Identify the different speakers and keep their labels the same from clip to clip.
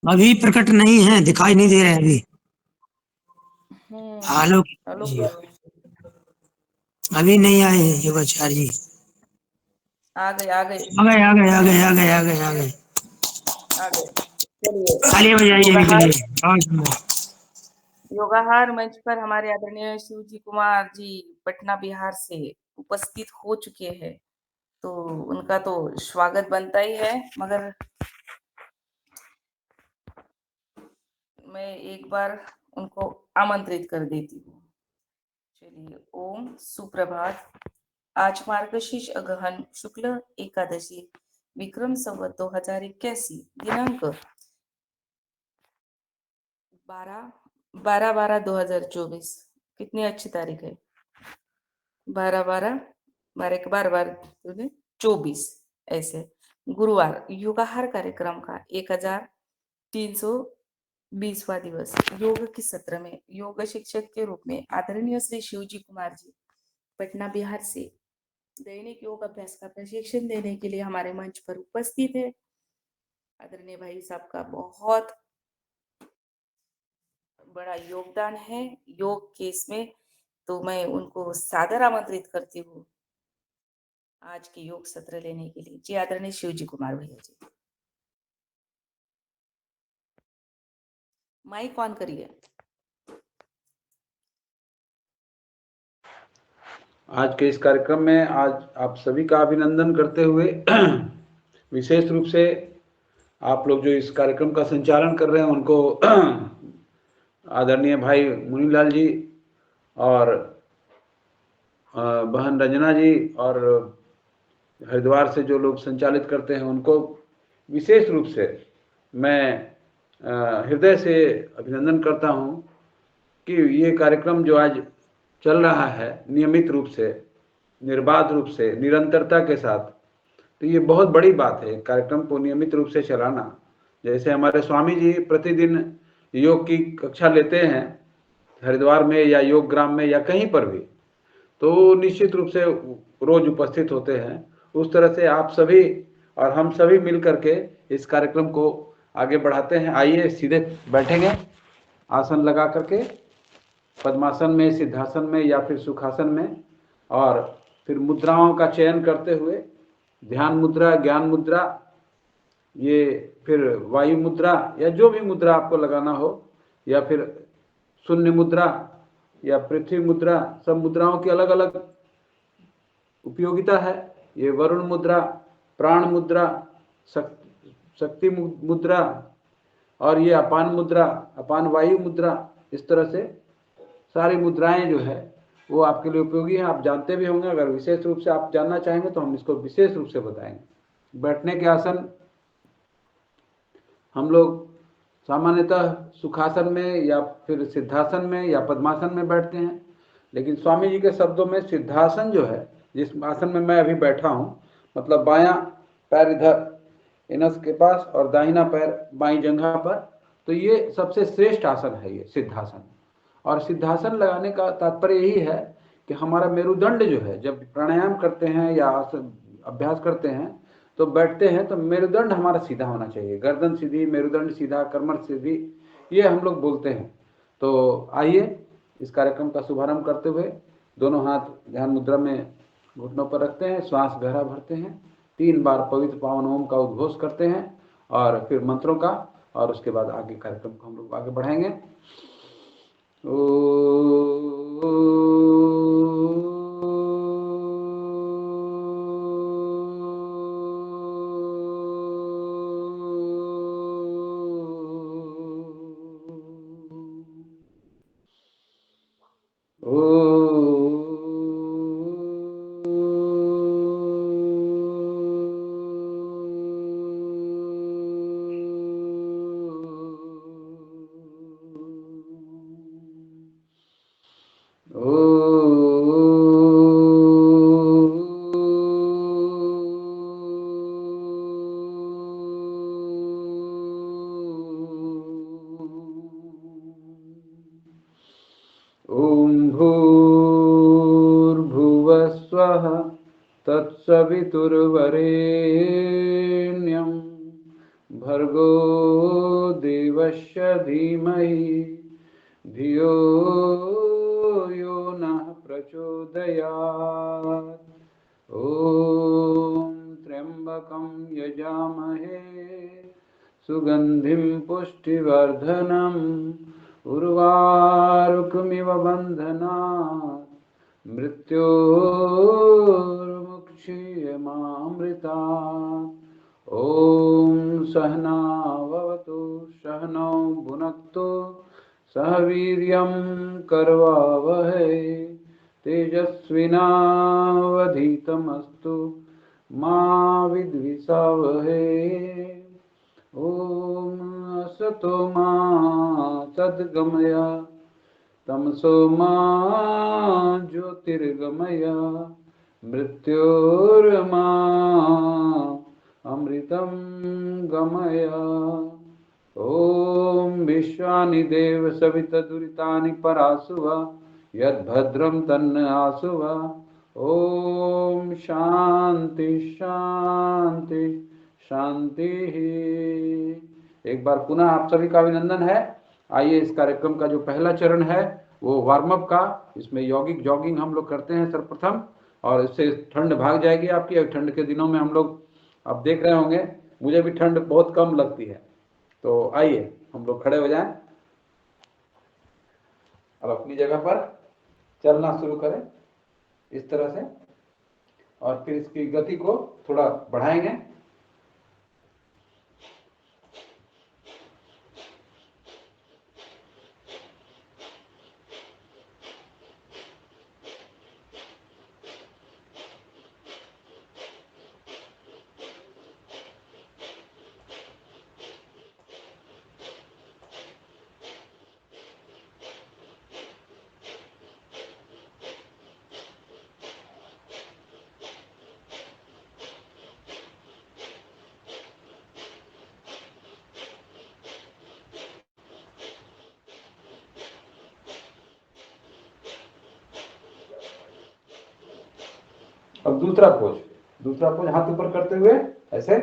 Speaker 1: अभी प्रकट नहीं है, दिखाई नहीं दे रहे हैं अभी। हेलो
Speaker 2: हेलो
Speaker 1: जी।
Speaker 2: करो।
Speaker 1: अभी नहीं आए हैं योगाचार्य जी।
Speaker 2: आ गए आ गए
Speaker 1: आ गए आ गए आ गए आ गए आ गए आ गए।
Speaker 2: आ गए। चलिए,
Speaker 1: तालियां बजाइए अभी के
Speaker 2: योगाहार
Speaker 1: लिए। और सुनो।
Speaker 2: योगाहार मंच पर हमारे आदरणीय शिवजी कुमार जी पटना बिहार से उपस्थित हो चुके हैं, तो उनका तो स्वागत बनता ही है। मगर मैं एक बार उनको आमंत्रित कर देती हूँ। चलिए, ओम सुप्रभात। आज मार्गशीर्ष अगहन शुक्ल एकादशी विक्रम संवत 2081 दिनांक 12/12/2024। कितनी अच्छी तारीख है। 12/12 के बार 24 ऐसे गुरुवार योगाहार कार्यक्रम का 1320वां दिवस। योग के सत्र में योग शिक्षक के रूप में आदरणीय श्री शिवजी कुमार जी पटना बिहार से दैनिक योग अभ्यास का प्रशिक्षण देने के लिए हमारे मंच पर उपस्थित है। आदरणीय भाई साहब का बहुत बड़ा योगदान है योग के इसमें, तो मैं उनको सादर आमंत्रित करती हूँ आज के योग सत्र लेने के लिए। जी आदरणीय शिवजी कुमार भैया जी, माइक ऑन करिए।
Speaker 3: आज के इस कार्यक्रम में आज आप सभी का अभिनंदन करते हुए विशेष रूप से आप लोग जो इस कार्यक्रम का संचालन कर रहे हैं उनको आदरणीय भाई मुनीलाल जी और बहन रंजना जी और हरिद्वार से जो लोग संचालित करते हैं उनको विशेष रूप से मैं हृदय से अभिनंदन करता हूं कि ये कार्यक्रम जो आज चल रहा है नियमित रूप से, निर्बाध रूप से, निरंतरता के साथ, तो ये बहुत बड़ी बात है कार्यक्रम को नियमित रूप से चलाना। जैसे हमारे स्वामी जी प्रतिदिन योग की कक्षा लेते हैं हरिद्वार में या योग ग्राम में या कहीं पर भी, तो निश्चित रूप से रोज उपस्थित होते हैं। उस तरह से आप सभी और हम सभी मिल करके इस कार्यक्रम को आगे बढ़ाते हैं। आइए सीधे बैठेंगे आसन लगा करके, पद्मासन में, सिद्धासन में या फिर सुखासन में, और फिर मुद्राओं का चयन करते हुए ध्यान मुद्रा, ज्ञान मुद्रा, ये फिर वायु मुद्रा या जो भी मुद्रा आपको लगाना हो, या फिर शून्य मुद्रा या पृथ्वी मुद्रा, सब मुद्राओं की अलग अलग उपयोगिता है। ये वरुण मुद्रा, प्राण मुद्रा, शक्ति मुद्रा, और ये अपान मुद्रा, अपान वायु मुद्रा, इस तरह से सारी मुद्राएं जो है वो आपके लिए उपयोगी हैं। आप जानते भी होंगे, अगर विशेष रूप से आप जानना चाहेंगे तो हम इसको विशेष रूप से बताएंगे। बैठने के आसन हम लोग सामान्यतः सुखासन में या फिर सिद्धासन में या पद्मासन में बैठते हैं, लेकिन स्वामी जी के शब्दों में सिद्धासन जो है, जिस आसन में मैं अभी बैठा हूँ, मतलब बायां पैर इधर इनस के पास और दाहिना पैर बाई जंघा पर, तो ये सबसे श्रेष्ठ आसन है ये सिद्धासन। और सिद्धासन लगाने का तात्पर्य यही है कि हमारा मेरुदंड जो है, जब प्राणायाम करते हैं या अभ्यास करते हैं तो बैठते हैं तो मेरुदंड हमारा सीधा होना चाहिए, गर्दन सीधी, मेरुदंड सीधा, कमर सीधी, ये हम लोग बोलते हैं। तो आइए इस कार्यक्रम का शुभारंभ करते हुए दोनों हाथ ध्यान मुद्रा में घुटनों पर रखते हैं, श्वास गहरा भरते हैं, 3 बार पवित्र पावन ओम का उद्घोष करते हैं और फिर मंत्रों का, और उसके बाद आगे कार्यक्रम को हम लोग आगे बढ़ाएंगे। ओम भूर्भुवः स्वः तत्सवितुर्वरेण्यं भर्गो देवस्य धीमहि धियो यो नः प्रचोदयात्। ॐ त्र्यम्बकं यजामहे सुगन्धिं पुष्टिवर्धनम् उर्वारुकमिव बन्धनात् मृत्योर्मुक्षीयमामृतात्। ॐ सहना भवतु सहनौ भुनक्तु सह वीर्यं करवावहै तेजस्विनावधीतमस्तु मा विद्विषावहै। ॐ असतो मा सद्गमय तमसो मा ज्योतिर्गमय मृत्योर्मा अमृतं गमय। ॐ विश्वानि देव सवितदुरितानि परासुव यद्भद्रं तन्न आसुव। ॐ शांति शांति शांति। एक बार पुनः आप सभी का अभिनंदन है। आइए इस कार्यक्रम का जो पहला चरण है वो वार्म अप का, इसमें यौगिक जॉगिंग हम लोग करते हैं सर्वप्रथम, और इससे ठंड भाग जाएगी आपकी। और ठंड के दिनों में हम लोग, आप देख रहे होंगे मुझे भी ठंड बहुत कम लगती है। तो आइए हम लोग खड़े हो जाएं, अब अपनी जगह पर चलना शुरू करें इस तरह से, और फिर इसकी गति को थोड़ा बढ़ाएंगे। अब दूसरा पोज हाथ ऊपर करते हुए ऐसे,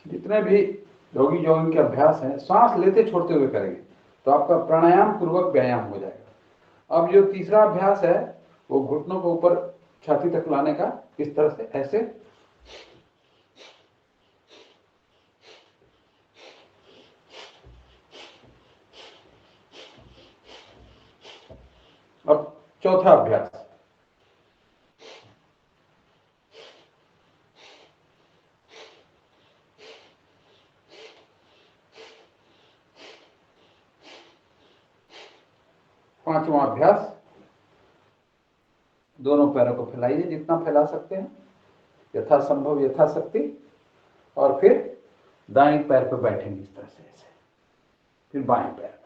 Speaker 3: जितने भी योगी जॉगिंग के अभ्यास हैं सांस लेते छोड़ते हुए करेंगे तो आपका प्राणायाम पूर्वक व्यायाम हो जाएगा। अब जो तीसरा अभ्यास है वो घुटनों को ऊपर छाती तक लाने का, इस तरह से ऐसे। अब चौथा अभ्यास, पांचवा अभ्यास, दोनों पैरों को फैलाइए जितना फैला सकते हैं, यथासंभव यथाशक्ति, और फिर दाएं पैर पर बैठेंगे इस तरह से ऐसे, फिर बाएं पैर।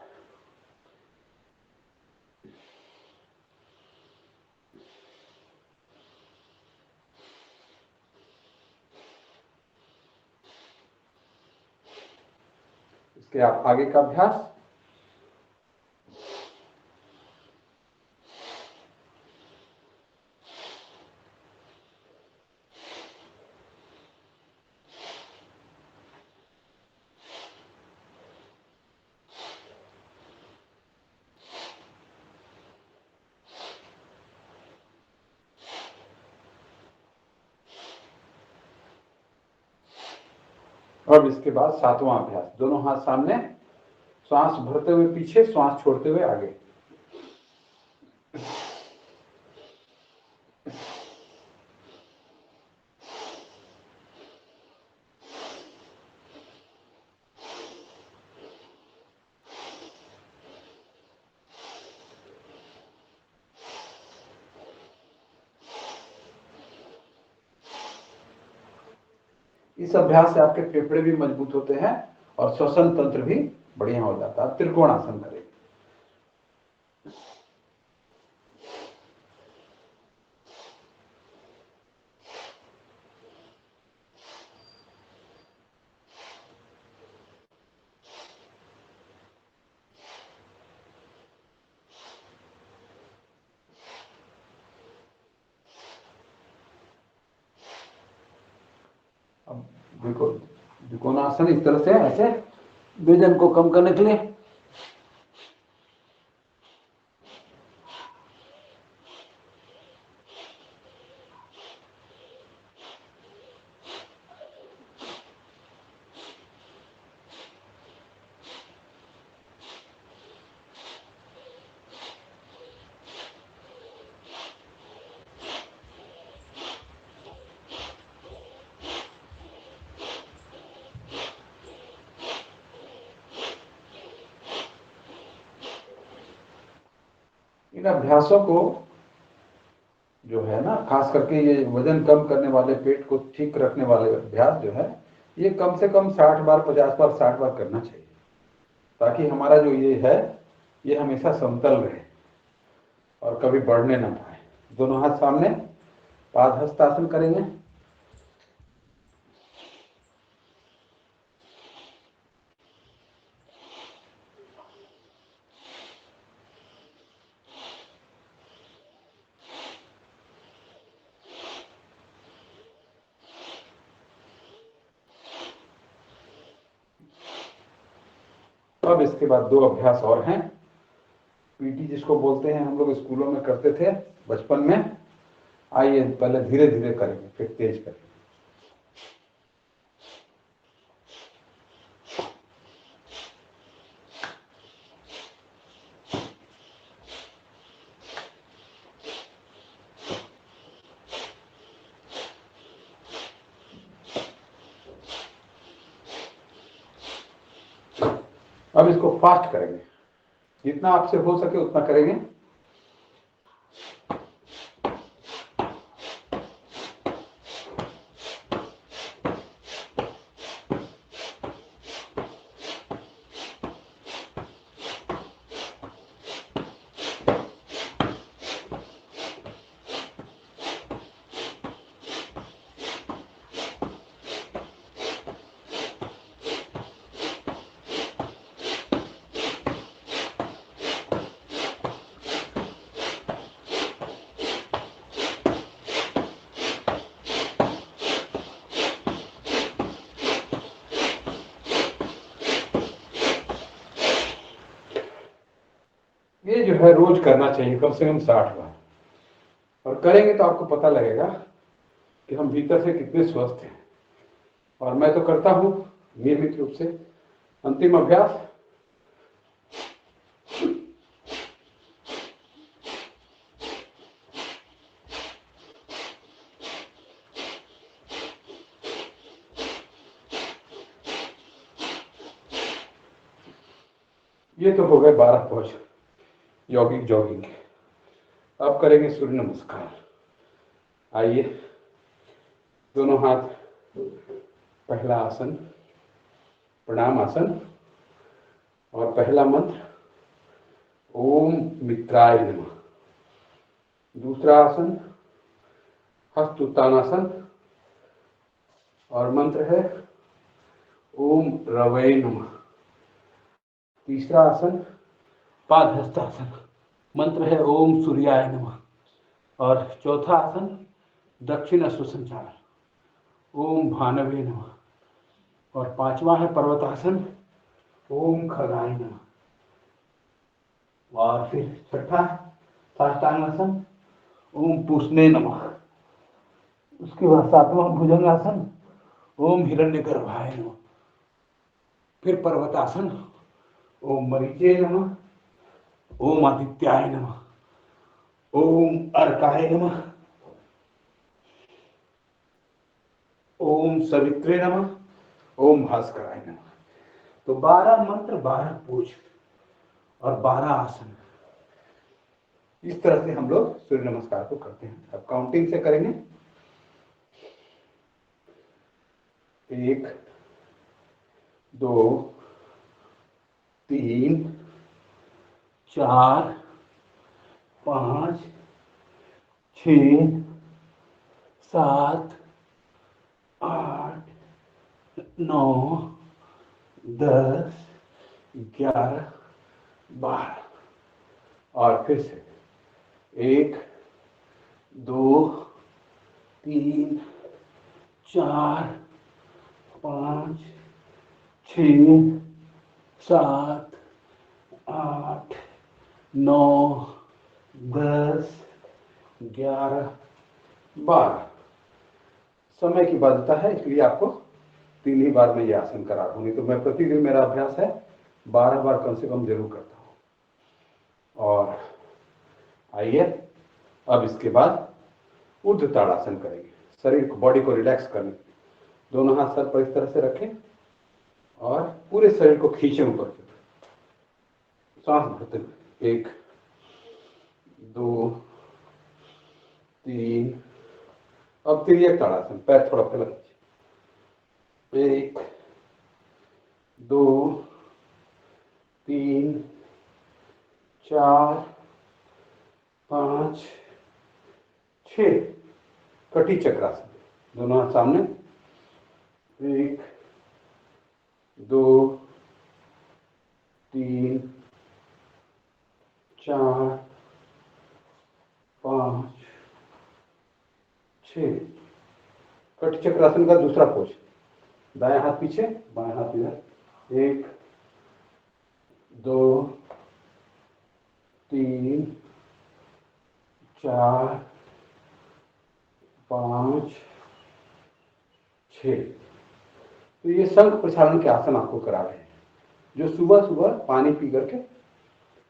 Speaker 3: इसके आप आगे का अभ्यास, अब इसके बाद सातवां अभ्यास, दोनों हाथ सामने, श्वास भरते हुए पीछे, श्वास छोड़ते हुए आगे। इस अभ्यास से आपके फेफड़े भी मजबूत होते हैं और श्वसन तंत्र भी बढ़िया हो जाता है। त्रिकोण आसन करेंगे। अब देखो त्रिकोणासन इस तरह से ऐसे वजन को कम करने के लिए इन अभ्यासों को जो है ना, खास करके ये वजन कम करने वाले, पेट को ठीक रखने वाले अभ्यास जो है, ये कम से कम 60 बार 50 बार 60 बार करना चाहिए, ताकि हमारा जो ये है ये हमेशा समतल रहे और कभी बढ़ने ना पाए। दोनों हाथ सामने, पादहस्तासन करेंगे। अब इसके बाद 2 अभ्यास और हैं। पीटी जिसको बोलते हैं, हम लोग स्कूलों में करते थे बचपन में। आइए पहले धीरे धीरे करेंगे, फिर तेज करेंगे। अब इसको फास्ट करेंगे, जितना आपसे हो सके उतना करेंगे। ये जो है रोज करना चाहिए, कम से कम 60 बार। और करेंगे तो आपको पता लगेगा कि हम भीतर से कितने स्वस्थ हैं। और मैं तो करता हूं नियमित रूप से। अंतिम अभ्यास, ये तो हो गए 12 पोज यौगिक जॉगिंग के। अब करेंगे सूर्य नमस्कार। आइए, दोनों हाथ, पहला आसन प्रणाम आसन, और पहला मंत्र ओम मित्राय नमः। दूसरा आसन हस्त उत्तानासन, और मंत्र है ओम रवै नमः। तीसरा आसन पादहस्तासन, मंत्र है ओम सूर्याय नमः। और चौथा आसन दक्षिण अश्व संचार, ओम भानवे नमः। और पांचवा है पर्वतासन, ओम खगाय नमः। और फिर छठा साष्टांगासन, ओम पूषणे नमः। उसके बाद सातवां भुजंगासन, ओम हिरण्यगर्भाय नमः। फिर पर्वतासन, ओम मरीचे नमः, ओम आदित्याय नमः, ओम अर्काय नमः, ओम सवित्रे नमः, ओम भास्कराय नमः। तो 12 मंत्र, 12 पूज और 12 आसन, इस तरह से हम लोग सूर्य नमस्कार को करते हैं। अब काउंटिंग से करेंगे। 1 2 3 4 5 6 7 8 9 10 11 12 और फिर से 1 2 3 4 5 6 7 8 9 10 11 12 समय की बाध्यता है, इसलिए आपको 3 ही बार में ये आसन करा दूं, नहीं तो मैं प्रतिदिन मेरा अभ्यास है 12 बार कम से कम जरूर करता हूँ। और आइए अब इसके बाद ऊर्ध्व ताड़ासन करेंगे। शरीर को, बॉडी को रिलैक्स करने, दोनों हाथ सर पर इस तरह से रखें और पूरे शरीर को खींचे ऊपर की तरफ, सांस भरते हुए 1 2 3। अब तिर्यक ताड़ासन, पैर थोड़ा फैला दीजिए। 1 2 3 4 5 6। कटी चक्रासन, दोनों हाथ सामने। 1 2 3 4 5 6। कटी चक्रासन का दूसरा पोज, दाएं हाथ पीछे, बाएं हाथ इधर। 1 2 3 4 5 6। तो ये शंख प्रक्षालन के आसन आपको करा रहे हैं, जो सुबह सुबह पानी पी करके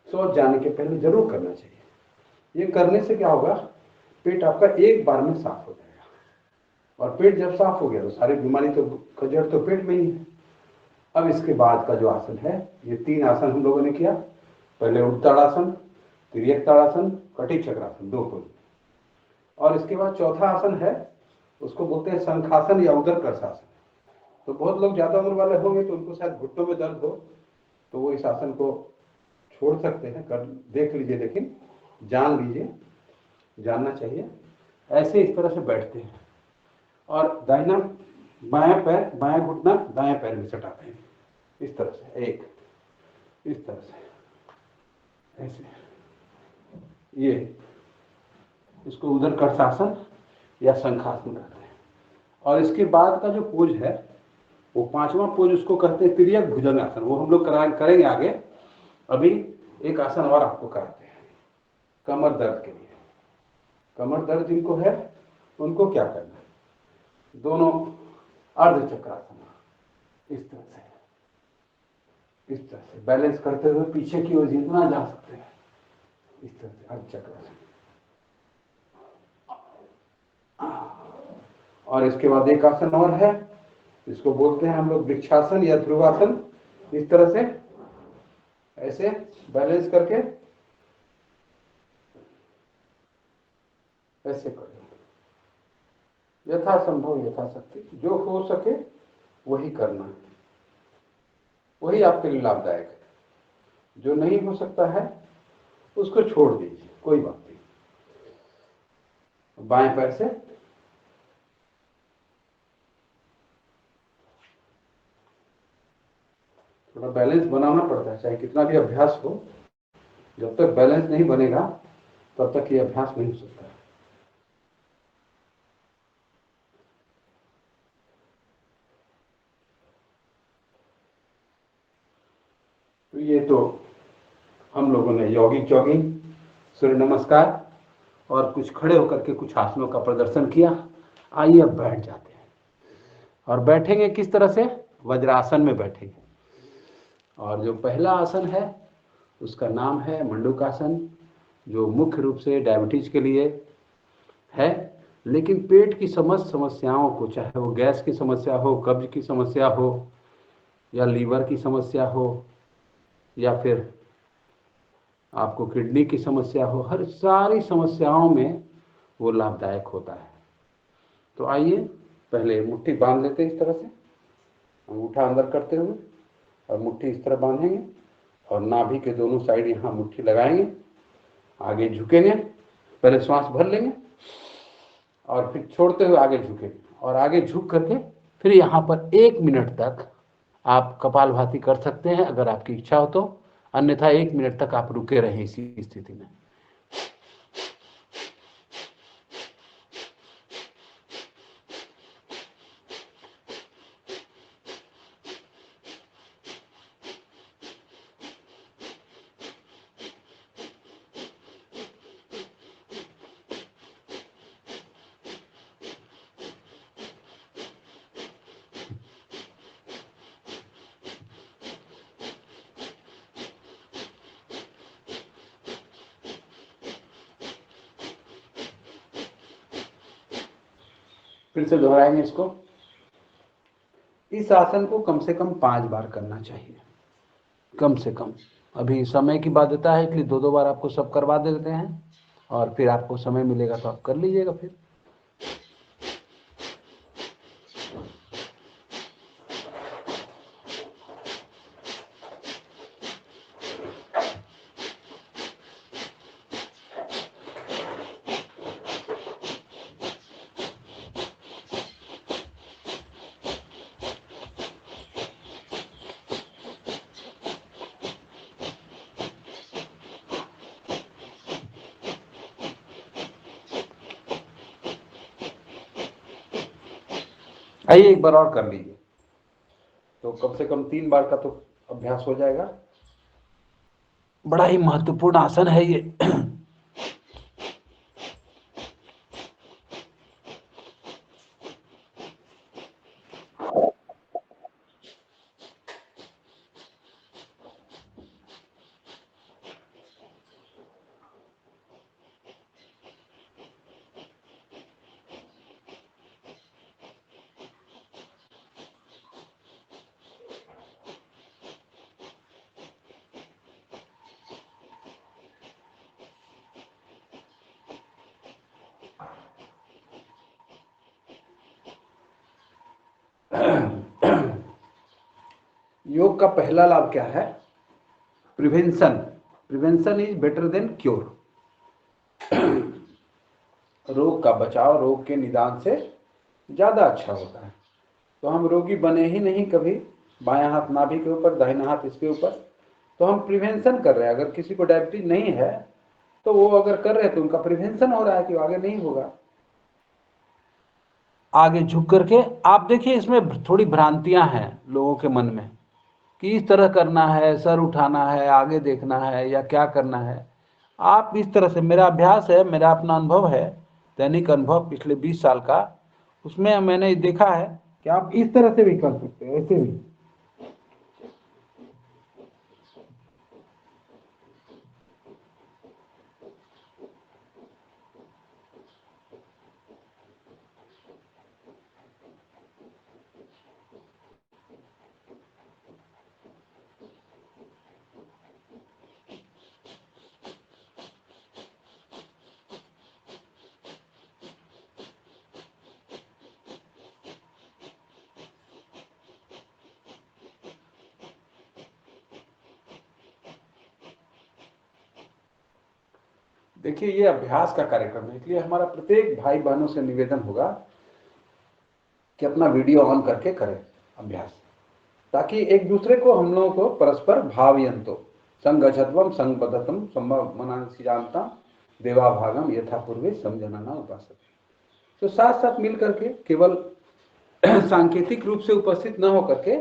Speaker 3: शौच जाने के पहले जरूर करना चाहिए। ये करने से क्या होगा, पेट आपका एक बार में साफ हो जाएगा, और पेट जब साफ हो गया तो सारी बीमारी का जड़ तो पेट में ही है। अब इसके बाद का जो आसन है, ये 3 आसन हम लोगों ने किया। पहले ऊर्ध्व ताड़ासन, तिर्यक ताड़ासन, कटी चक्रासन, 2 पोज। और इसके बाद चौथा आसन है, उसको बोलते हैं शंखासन या उदर कर्षासन। तो बहुत लोग ज्यादा उम्र वाले होंगे तो उनको शायद घुटनों में दर्द हो, तो वो इस आसन को छोड़ सकते हैं, कर देख लीजिए, लेकिन जान लीजिए, जानना चाहिए। ऐसे इस तरह से बैठते हैं और दाहिना बायां पैर, बायां घुटना दाएं पैर में सटाते हैं, इस तरह से। 1 इस तरह से, ऐसे। ये इसको उदर कर्षासन या शंखासन कहते हैं। और इसके बाद का जो पोज है, वो 5वां पोज, उसको कहते हैं तिर्यक भुजंगासन। वो हम लोग करेंगे आगे। अभी एक आसन और आपको कराते हैं कमर दर्द के लिए। कमर दर्द जिनको है उनको क्या करना है, दोनों अर्ध चक्रासन, इस तरह से बैलेंस करते हुए पीछे की ओर जितना जा सकते हैं, इस तरह से अर्ध चक्रासन। और इसके बाद एक आसन और है, इसको बोलते हैं हम लोग वृक्षासन या ध्रुवासन। इस तरह से ऐसे बैलेंस करके ऐसे करें, यथासंभव यथाशक्ति जो हो सके वही करना है, वही आपके लिए लाभदायक है। जो नहीं हो सकता है उसको छोड़ दीजिए, कोई बात नहीं। बाएं पैर से थोड़ा बैलेंस बनाना पड़ता है, चाहे कितना भी अभ्यास हो, जब तक बैलेंस नहीं बनेगा तब तक ये अभ्यास नहीं हो सकता है। तो ये तो हम लोगों ने यौगिक जॉगिंग, सूर्य नमस्कार और कुछ खड़े होकर के कुछ आसनों का प्रदर्शन किया। आइए अब बैठ जाते हैं, और बैठेंगे किस तरह से, वज्रासन में बैठेंगे। और जो पहला आसन है उसका नाम है मंडूकासन, जो मुख्य रूप से डायबिटीज के लिए है, लेकिन पेट की समस्त समस्याओं को, चाहे वो गैस की समस्या हो, कब्ज की समस्या हो, या लीवर की समस्या हो, या फिर आपको किडनी की समस्या हो, हर सारी समस्याओं में वो लाभदायक होता है। तो आइए पहले मुट्ठी बांध लेते हैं इस तरह से, अंगूठा अंदर करते हुए और मुट्ठी इस तरह बांधेंगे और नाभि के दोनों साइड यहाँ मुट्ठी लगाएंगे, आगे झुकेंगे, पहले श्वास भर लेंगे और फिर छोड़ते हुए आगे झुकेंगे और आगे झुक करके फिर यहाँ पर 1 मिनट तक आप कपालभाति कर सकते हैं अगर आपकी इच्छा हो तो, अन्यथा 1 मिनट तक आप रुके रहें इसी स्थिति में। फिर से दोहराएंगे इसको। इस आसन को कम से कम 5 बार करना चाहिए, कम से कम। अभी समय की बाध्यता है इसलिए 2-2 बार आपको सब करवा देते हैं और फिर आपको समय मिलेगा तो आप कर लीजिएगा फिर। आइए एक बार और कर लीजिए, तो कम से कम 3 बार का तो अभ्यास हो जाएगा। बड़ा ही महत्वपूर्ण आसन है ये। योग का पहला लाभ क्या है? Prevention. Prevention is better than cure. रोग का बचाव रोग के निदान से ज्यादा अच्छा होता है। तो हम रोगी बने ही नहीं कभी, बायां हाथ नाभि के ऊपर, दाहिना हाथ इसके ऊपर, तो हम प्रिवेंशन कर रहे हैं। अगर किसी को डायबिटीज नहीं है तो वो अगर कर रहे हैं तो उनका प्रिवेंशन हो रहा है कि आगे नहीं होगा। आगे झुक करके आप देखिए, इसमें थोड़ी भ्रांतियां हैं लोगों के मन में कि इस तरह करना है, सर उठाना है, आगे देखना है या क्या करना है। आप इस तरह से, मेरा अभ्यास है, मेरा अपना अनुभव है, दैनिक अनुभव पिछले 20 साल का, उसमें मैंने देखा है कि आप इस तरह से भी कर सकते हैं, ऐसे भी। देखिए, ये अभ्यास का कार्यक्रम है, इसलिए हमारा प्रत्येक भाई बहनों से निवेदन होगा कि अपना वीडियो ऑन करके करें अभ्यास, ताकि एक दूसरे को, हम लोगों को परस्पर भावयंतो संगच्छध्वम संगबद्धतम संभवमनांसि जानता देवा भागम यथा पूर्वे समझना उपासक। तो साथ साथ मिल करके, केवल सांकेतिक रूप से उपस्थित न होकर के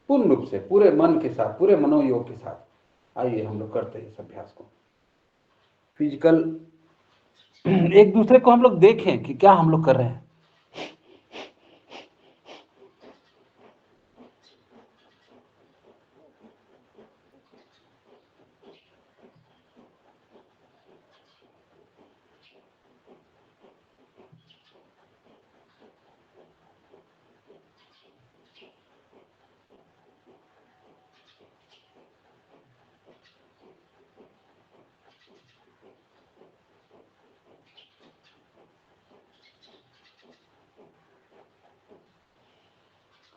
Speaker 3: पूर्ण रूप से, पूरे मन के साथ, पूरे मनोयोग के साथ आइए हम लोग करते हैं इस अभ्यास को। फिजिकल एक दूसरे को हम लोग देखें कि क्या हम लोग कर रहे हैं।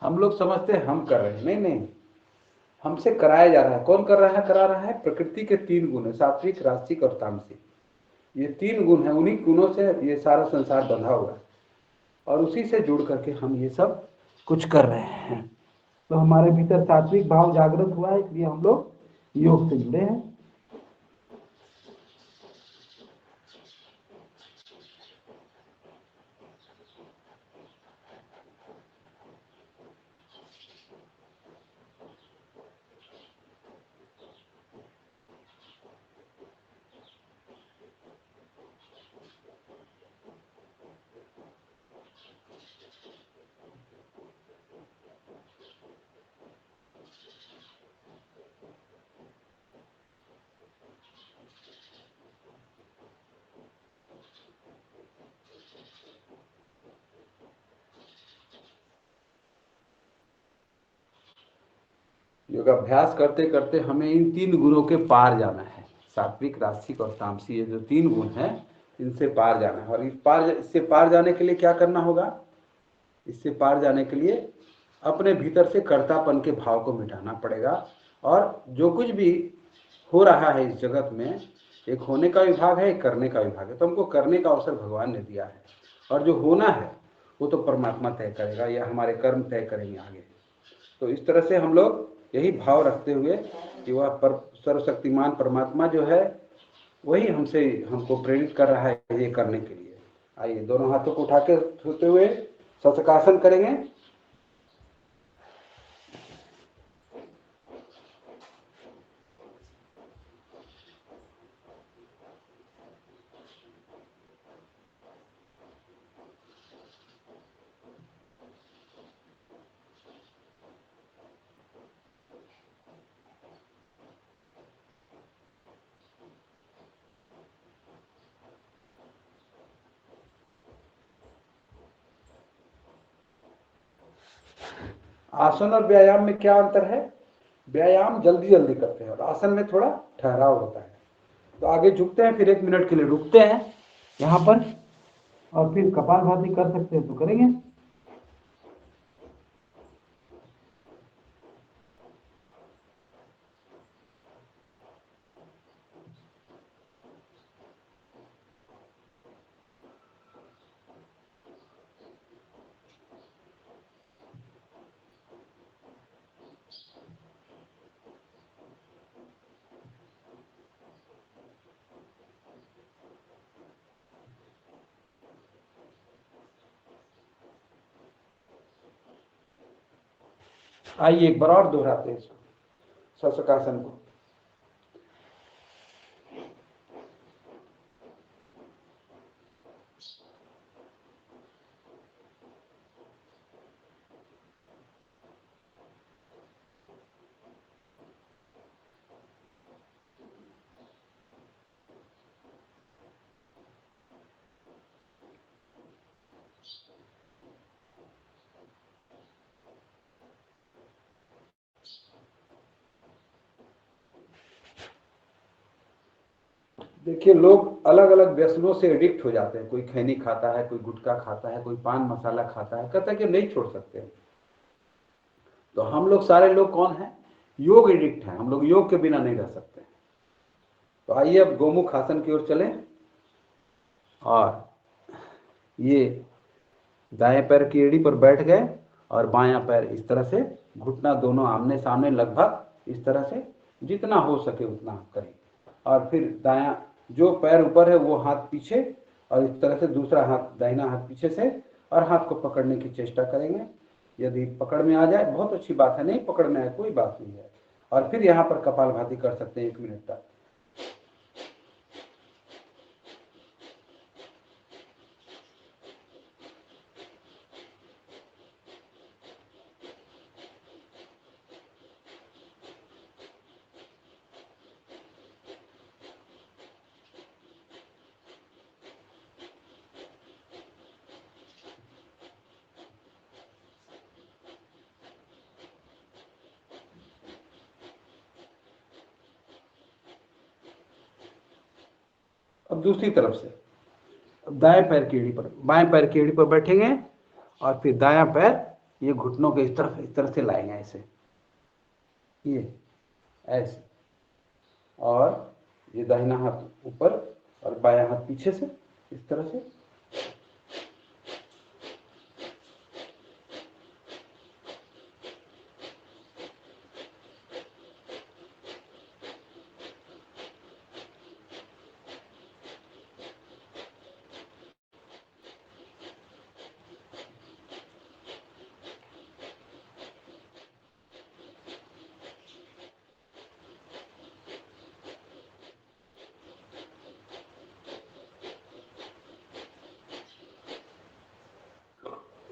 Speaker 3: हम लोग समझते हैं हम कर रहे हैं, नहीं नहीं, हमसे कराया जा रहा है। कौन कर रहा है? करा रहा है प्रकृति के 3 गुण है, सात्विक, राजसिक और तामसिक। ये 3 गुण है, उन्हीं गुणों से ये सारा संसार बंधा हुआ है और उसी से जुड़ करके हम ये सब कुछ कर रहे हैं। तो हमारे भीतर सात्विक भाव जागृत हुआ है, इसलिए हम लोग योग से जुड़े हैं। योगाभ्यास करते करते हमें इन 3 गुणों के पार जाना है। सात्विक, राजसिक और तामसिक, ये जो 3 गुण हैं, इनसे पार जाना है। और इससे पार जाने के लिए क्या करना होगा? इससे पार जाने के लिए अपने भीतर से कर्तापन के भाव को मिटाना पड़ेगा। और जो कुछ भी हो रहा है इस जगत में, एक होने का विभाग है, एक करने का विभाग है। तो हमको करने का अवसर भगवान ने दिया है, और जो होना है वो तो परमात्मा तय करेगा, या हमारे कर्म तय करेंगे आगे। तो इस तरह से हम लोग यही भाव रखते हुए कि वह सर्वशक्तिमान परमात्मा जो है वही हमको प्रेरित कर रहा है ये करने के लिए। आइए दोनों हाथों को उठा के सोते हुए शतकासन करेंगे। आसन और व्यायाम में क्या अंतर है? व्यायाम जल्दी जल्दी करते हैं और आसन में थोड़ा ठहराव होता है। तो आगे झुकते हैं, फिर 1 मिनट के लिए रुकते हैं यहाँ पर, और फिर कपालभाति कर सकते हैं तो करेंगे। आइए एक बार और दोहराते हैं इसको, शशकासन को। देखिए, लोग अलग अलग व्यसनों से एडिक्ट हो जाते हैं। कोई खैनी खाता है, कोई गुटखा खाता है, कोई पान मसाला खाता है, कहता है कि नहीं छोड़ सकते। तो हम लोग सारे लोग कौन हैं? योग एडिक्ट हैं। हम लोग योग के बिना नहीं रह सकते। तो आइए अब गोमुख आसन की ओर चलें, और ये दाएं पैर की एड़ी पर बैठ गए और बायां पैर इस तरह से, घुटना दोनों आमने सामने, लगभग इस तरह से, जितना हो सके उतना करें। और फिर दायां जो पैर ऊपर है वो हाथ पीछे, और इस तरह से दूसरा हाथ, दाहिना हाथ पीछे से, और हाथ को पकड़ने की चेष्टा करेंगे। यदि पकड़ में आ जाए बहुत अच्छी बात है, नहीं पकड़ में आए कोई बात नहीं है। और फिर यहाँ पर कपालभाति कर सकते हैं 1 मिनट तक। अब दूसरी तरफ से, अब दाएं पैर की एड़ी पर, बाएं पैर की एड़ी पर बैठेंगे, और फिर दायां पैर ये घुटनों के इस तरफ से लाएंगे ऐसे, ये ऐसे, और ये दाहिना हाथ ऊपर और बायां हाथ पीछे से इस तरह से।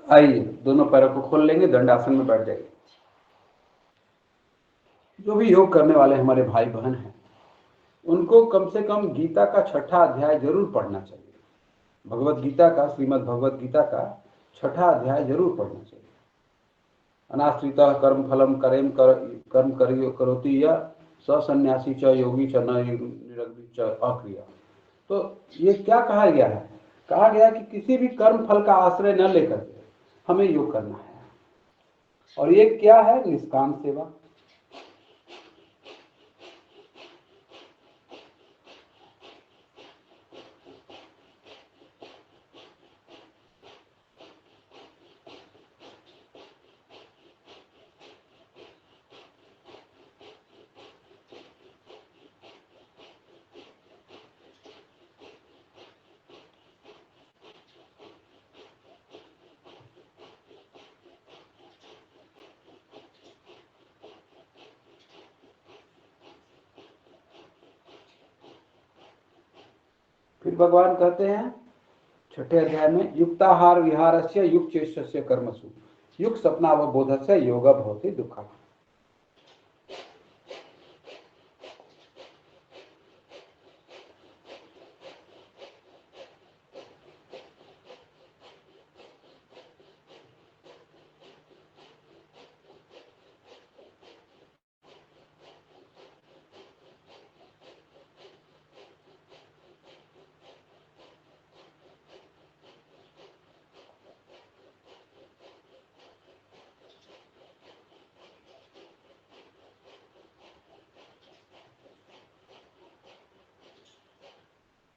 Speaker 3: आइए दोनों पैरों को खोल लेंगे, दंडासन में बैठ जाइए। जो भी योग करने वाले हमारे भाई बहन हैं उनको कम से कम गीता का 6ठा अध्याय जरूर पढ़ना चाहिए। भगवत गीता का, श्रीमद् भगवत गीता का 6ठा अध्याय जरूर पढ़ना चाहिए। अनाश्रितः कर्म फलम कर्म करोति या सन्यासी च योगी च न निरग्नि च अक्रिया। तो ये क्या कहा गया है? कहा गया कि किसी भी कर्म फल का आश्रय न लेकर के हमें योग करना है। और ये क्या है? निष्काम सेवा। फिर भगवान कहते हैं 6ठे अध्याय में, युक्ताहार विहारस्य युक्त चेष्टस्य कर्मसु युक्त सपनावबोधस्य योगा भवति दुःखम्।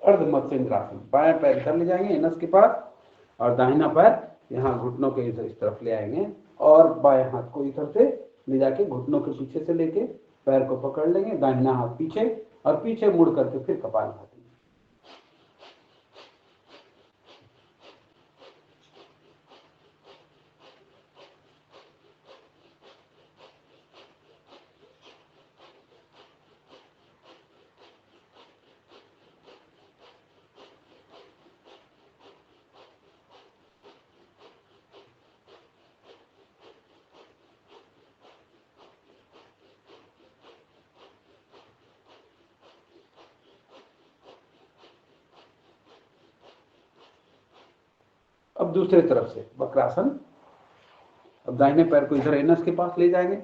Speaker 3: अर्ध मत्स्येंद्रासन, बाएं पैर इधर ले जाएंगे नस के पास और दाहिना पैर यहाँ घुटनों के इधर इस तरफ ले आएंगे और बाएं हाथ को इधर से ले जाके घुटनों के पीछे से लेके पैर को पकड़ लेंगे, दाहिना हाथ पीछे और पीछे मुड़ करके फिर कपालभाति। अब दूसरे तरफ से वक्रासन। अब दाहिने पैर को इधर एनस के पास ले जाएंगे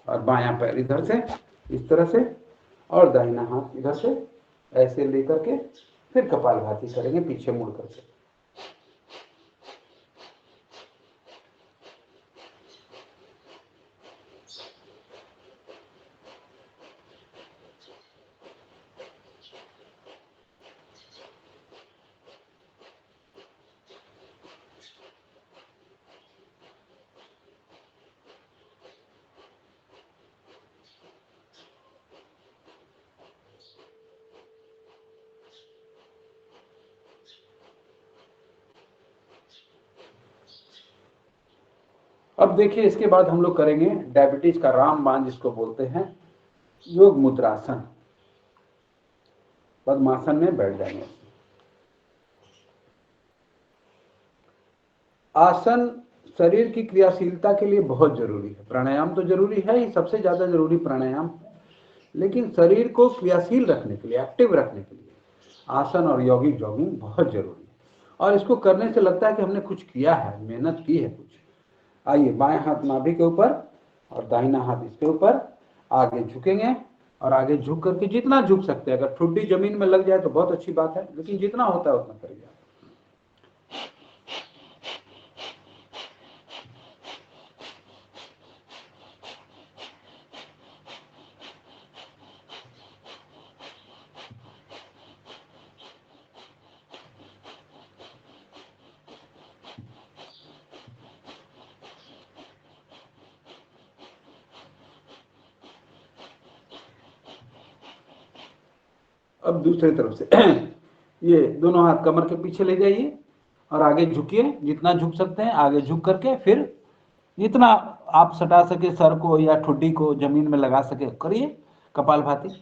Speaker 3: और बायां पैर इधर से इस तरह से और दाहिना हाथ इधर से ऐसे लेकर के फिर कपालभाति करेंगे पीछे मुड़ करके। अब देखिए इसके बाद हम लोग करेंगे डायबिटीज का रामबाण जिसको बोलते हैं, योग मुद्रासन। पद्मासन में बैठ जाएंगे। आसन शरीर की क्रियाशीलता के लिए बहुत जरूरी है। प्राणायाम तो जरूरी है ही, सबसे ज्यादा जरूरी प्राणायाम है, लेकिन शरीर को क्रियाशील रखने के लिए, एक्टिव रखने के लिए आसन और यौगिक जॉगिंग बहुत जरूरी है। और इसको करने से लगता है कि हमने कुछ किया है, मेहनत की है कुछ। आइए बाएं हाथ नाभि के ऊपर और दाहिना हाथ इसके ऊपर, आगे झुकेंगे और आगे झुक करके जितना झुक सकते हैं, अगर ठुड्डी जमीन में लग जाए तो बहुत अच्छी बात है, लेकिन जितना होता है उतना करिए। अब दूसरे तरफ से ये दोनों हाथ कमर के पीछे ले जाइए और आगे झुकिए, जितना झुक सकते हैं आगे झुक करके, फिर जितना आप सटा सके सर को या ठुड्डी को जमीन में लगा सके करिए कपालभाति।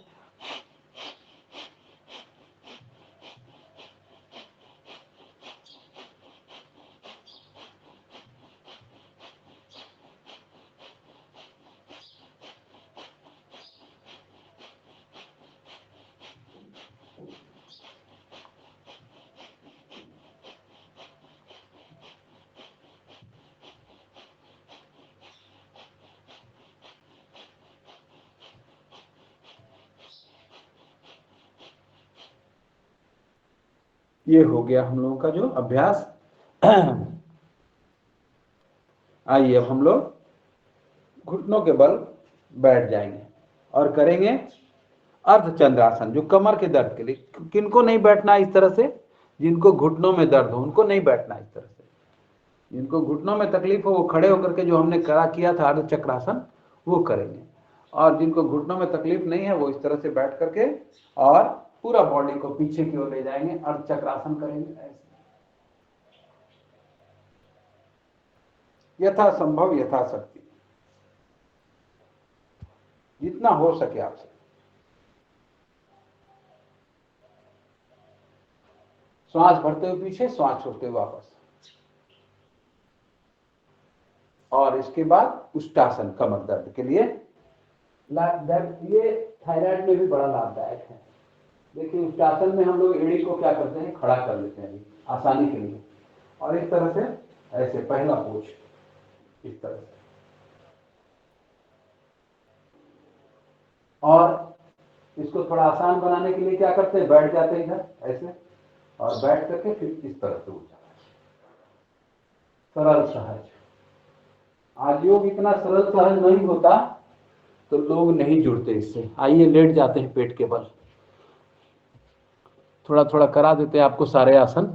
Speaker 3: ये हो गया हम लोगों का जो अभ्यास। आइए अब हम लोग घुटनों के बल बैठ जाएंगे और करेंगे अर्धचंद्रासन, जो कमर के दर्द के लिए। किनको नहीं बैठना इस तरह से? जिनको घुटनों में दर्द हो उनको नहीं बैठना इस तरह से। जिनको घुटनों में तकलीफ हो वो खड़े होकर के जो हमने किया था अर्धचक्रासन वो करेंगे, और जिनको घुटनों में तकलीफ नहीं है वो इस तरह से बैठ करके और पूरा बॉडी को पीछे की ओर ले जाएंगे, अर्धचक्रासन करेंगे ऐसे, यथासंभव यथाशक्ति जितना हो सके आपसे। श्वास भरते हुए पीछे, श्वास छोड़ते हुए वापस, और इसके बाद उष्टासन कमर दर्द के लिए लाभदायक। ये थायराइड में भी बड़ा लाभदायक है। देखिए उष्टासन में हम लोग एड़ी को क्या करते हैं, खड़ा कर लेते हैं आसानी के लिए, और इस तरह से ऐसे पहला पोज इस तरह से, और इसको थोड़ा आसान बनाने के लिए क्या करते हैं, बैठ जाते हैं इधर ऐसे, और बैठ करके फिर इस तरह से उठ जाते हैं। सरल सहज। आज योग इतना सरल सहज नहीं होता तो लोग नहीं जुड़ते इससे। आइए लेट जाते हैं पेट के बल, थोड़ा थोड़ा करा देते हैं आपको सारे आसन।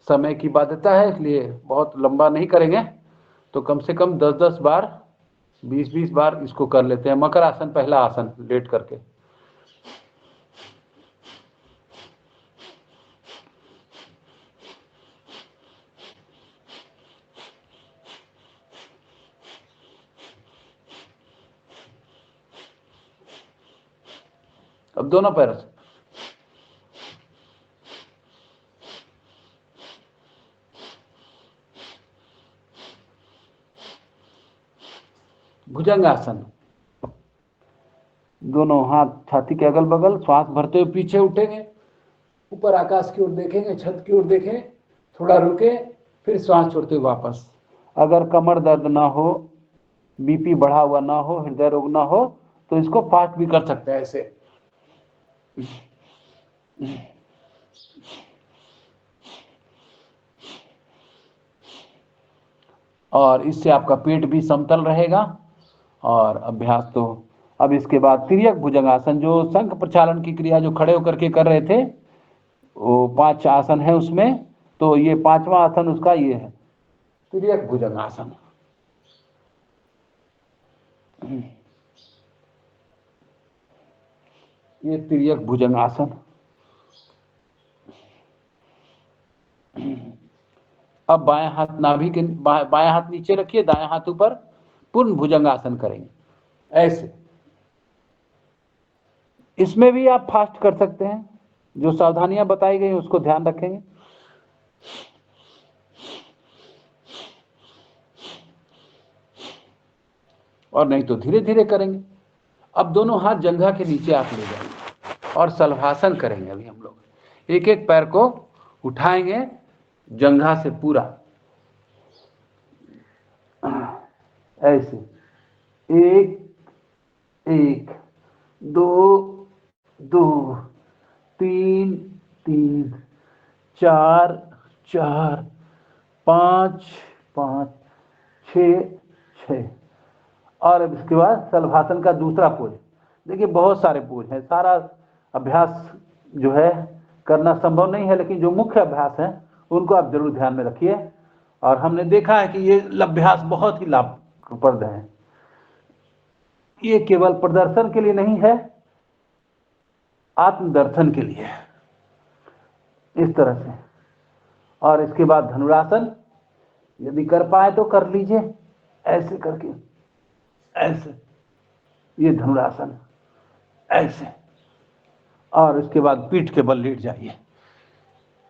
Speaker 3: समय की बाध्यता है इसलिए बहुत लंबा नहीं करेंगे, तो कम से कम 10-10 बार 20-20 बार इसको कर लेते हैं। मकर आसन पहला आसन लेट करके। अब दोनों पैरों से भुजंगासन, दोनों हाथ छाती के अगल बगल, श्वास भरते हुए पीछे उठेंगे, ऊपर आकाश की ओर देखेंगे, छत की ओर देखें, थोड़ा रुके, फिर श्वास छोड़ते हुए वापस। अगर कमर दर्द ना हो, बीपी बढ़ा हुआ ना हो, हृदय रोग ना हो तो इसको फास्ट भी कर सकते हैं ऐसे। और इससे आपका पेट भी समतल रहेगा। और अभ्यास तो अब इसके बाद तिर्यक भुजंगासन, जो शंख प्रचालन की क्रिया जो खड़े होकर के कर रहे थे, वो 5 आसन है उसमें, तो ये 5वां आसन उसका ये है तिर्यक भुजंगासन। ये तिर्यक भुजंगासन। अब बाएं हाथ नाभि के बाएं हाथ नीचे रखिए, दाएं हाथ ऊपर, पूर्ण भुजंगासन करेंगे ऐसे। इसमें भी आप फास्ट कर सकते हैं, जो सावधानियां बताई गई उसको ध्यान रखेंगे। और नहीं तो धीरे धीरे करेंगे। अब दोनों हाथ जंघा के नीचे आप ले जाएंगे और सलभासन करेंगे। अभी हम लोग एक एक पैर को उठाएंगे जंघा से पूरा ऐसे, 1 1 2 2 3 3 4 4 5 5 6 6। और अब इसके बाद सलभासन का दूसरा पोज। देखिए बहुत सारे पोज हैं, सारा अभ्यास जो है करना संभव नहीं है, लेकिन जो मुख्य अभ्यास हैं उनको आप जरूर ध्यान में रखिए। और हमने देखा है कि ये अभ्यास बहुत ही लाभप्रद है। ये केवल प्रदर्शन के लिए नहीं है, आत्मदर्शन के लिए, इस तरह से। और इसके बाद धनुरासन, यदि कर पाए तो कर लीजिए, ऐसे करके, ऐसे, ये धनुरासन, ऐसे। और इसके बाद पीठ के बल लेट जाइए,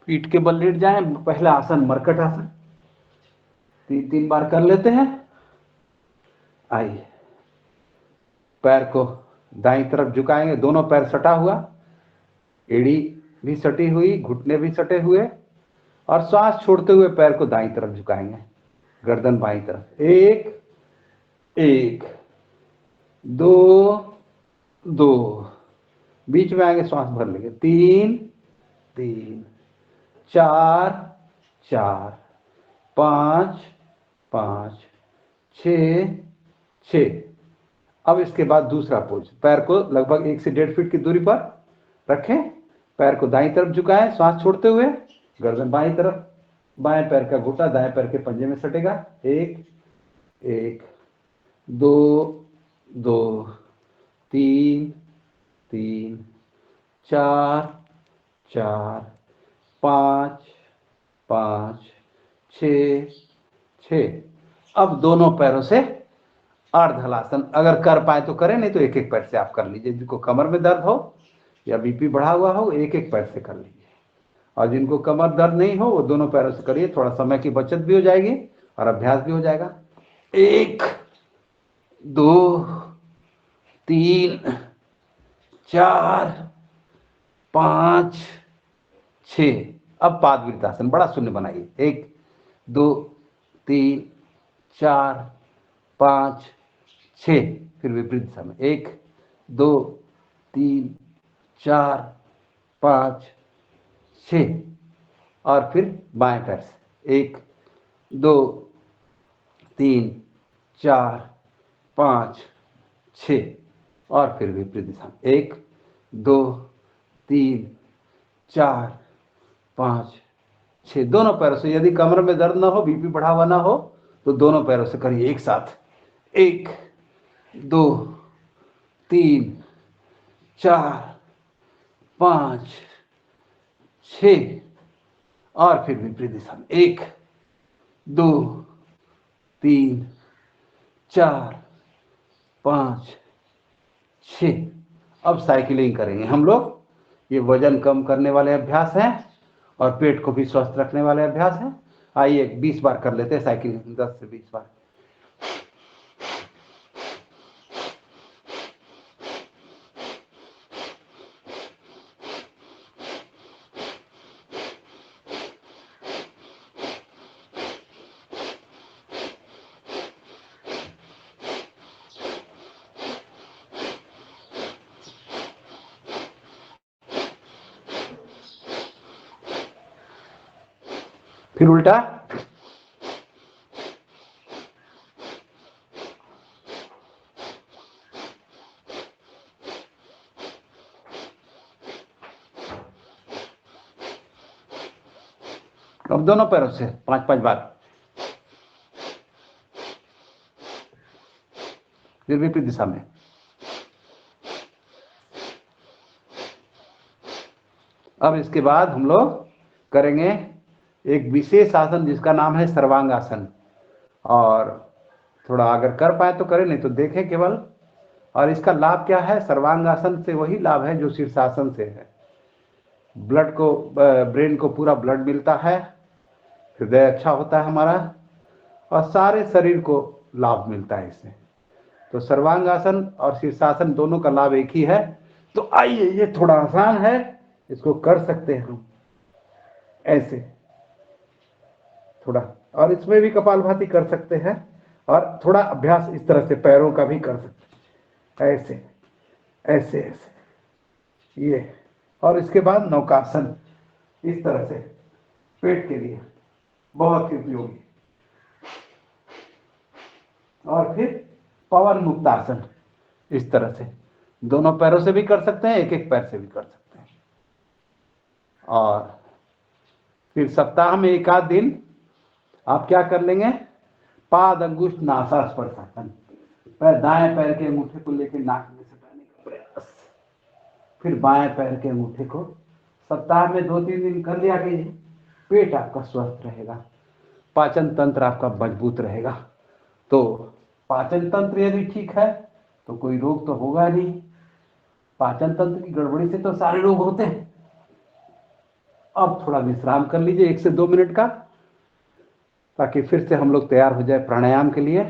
Speaker 3: पीठ के बल लेट जाएं। पहला आसन मरकट आसन, 3 बार कर लेते हैं। आइए, पैर को दाईं तरफ झुकाएंगे, दोनों पैर सटा हुआ, एड़ी भी सटी हुई, घुटने भी सटे हुए, और श्वास छोड़ते हुए पैर को दाईं तरफ झुकाएंगे, गर्दन बाईं तरफ। 1 1 2 2, बीच में आएंगे, श्वास भर लेंगे। 3 3 4 4 5 5 6 6। अब इसके बाद दूसरा पोज, पैर को लगभग 1 से 1.5 फीट की दूरी पर रखें, पैर को दाईं तरफ झुकाएं, श्वास छोड़ते हुए, गर्दन बाईं तरफ, बाएं पैर का घुटा दाएं पैर के पंजे में सटेगा। 1 1 2 2 3 3 4 4 5 5 6 6। अब दोनों पैरों से अर्धहलासन, अगर कर पाए तो करें, नहीं तो एक एक पैर से आप कर लीजिए। जिनको कमर में दर्द हो या बीपी बढ़ा हुआ हो, एक एक पैर से कर लीजिए। और जिनको कमर दर्द नहीं हो, वो दोनों पैरों से करिए, थोड़ा समय की बचत भी हो जाएगी और अभ्यास भी हो जाएगा। 1 2 3 4 5 6। अब पादवृत्तासन, बड़ा शून्य बनाइए। 1 2 3 4 5 6। फिर विपरीत दिशा में 1 2 3 4 5 6। और फिर बाएं पैर से 1 2 3 4 5 6। और फिर विपरीत दिशा में 1 2 3 4 5 6। दोनों पैरों से, यदि कमर में दर्द ना हो, बीपी बढ़ा हुआ ना हो, तो दोनों पैरों से करिए एक साथ। 1 2 3 4 5 6। और फिर विपरीत दिशा में 1 2 3 4 5 6। अब साइकिलिंग करेंगे हम लोग। ये वजन कम करने वाले अभ्यास हैं और पेट को भी स्वस्थ रखने वाले अभ्यास हैं। आइए 20 बार कर लेते हैं साइकिलिंग, 10 से 20 बार। फिर उल्टा, अब दोनों पैरों से 5-5 बार। फिर विपरीत दिशा में। अब इसके बाद हम लोग करेंगे एक विशेष आसन जिसका नाम है सर्वांगासन। और थोड़ा अगर कर पाए तो करें, नहीं तो देखें केवल। और इसका लाभ क्या है? सर्वांगासन से वही लाभ है जो शीर्षासन से है। ब्लड को, ब्रेन को पूरा ब्लड मिलता है, हृदय अच्छा होता है हमारा, और सारे शरीर को लाभ मिलता है इससे। तो सर्वांगासन और शीर्षासन दोनों का लाभ एक ही है। तो आइए, ये थोड़ा आसान है, इसको कर सकते हैं हम ऐसे थोड़ा। और इसमें भी कपालभाति कर सकते हैं, और थोड़ा अभ्यास इस तरह से पैरों का भी कर सकते हैं, ऐसे ऐसे ऐसे, ये। और इसके बाद नौकासन, इस तरह से, पेट के लिए बहुत ही उपयोगी। और फिर पवन मुक्तासन, इस तरह से दोनों पैरों से भी कर सकते हैं, एक एक पैर से भी कर सकते हैं। और फिर सप्ताह में एक आध दिन आप क्या कर लेंगे? पाद अंगुष्ठ नासास्पर्शासन, पैर दाएं पैर के अंगूठे को लेकर नाक में सटाने का प्रयास, फिर बाएं पैर के अंगूठे को सप्ताह में 2-3 दिन कर लिया कीजिए। पेट आपका स्वस्थ रहेगा, पाचन तंत्र आपका मजबूत रहेगा। तो पाचन तंत्र यदि ठीक है तो कोई रोग तो होगा नहीं। पाचन तंत्र की गड़बड़ी से तो सारे रोग होते हैं। अब थोड़ा विश्राम कर लीजिए 1 से 2 मिनट का, ताकि फिर से हम लोग तैयार हो जाए प्राणायाम के लिए।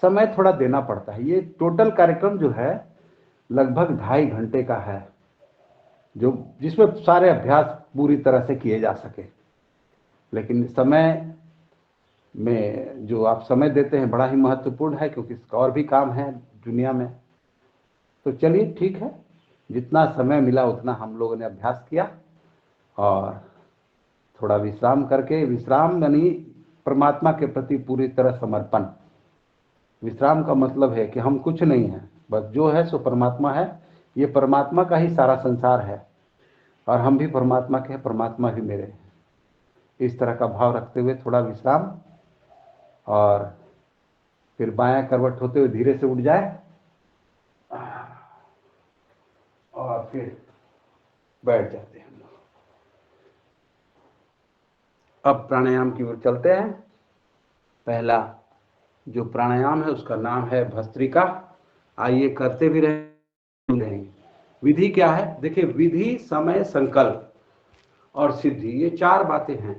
Speaker 3: समय थोड़ा देना पड़ता है। ये टोटल कार्यक्रम जो है लगभग 2.5 घंटे का है, जो जिसमें सारे अभ्यास पूरी तरह से किए जा सके। लेकिन समय में जो आप समय देते हैं बड़ा ही महत्वपूर्ण है, क्योंकि इसका और भी काम है दुनिया में। तो चलिए ठीक है, जितना समय मिला उतना हम लोगों ने अभ्यास किया, और थोड़ा विश्राम करके, विश्राम यानी परमात्मा के प्रति पूरी तरह समर्पण। विश्राम का मतलब है कि हम कुछ नहीं हैं, बस जो है सो परमात्मा है। ये परमात्मा का ही सारा संसार है, और हम भी परमात्मा के हैं, परमात्मा भी मेरे हैं। इस तरह का भाव रखते हुए थोड़ा विश्राम, और फिर बायां करवट होते हुए धीरे से उठ जाए, और फिर बैठ जाते हैं हम लोग। अब प्राणायाम की ओर चलते हैं। पहला जो प्राणायाम है उसका नाम है भस्त्रिका। आइए करते भी रहेंगे। विधि क्या है? देखिए, विधि, समय, संकल्प और सिद्धि, ये 4 बातें हैं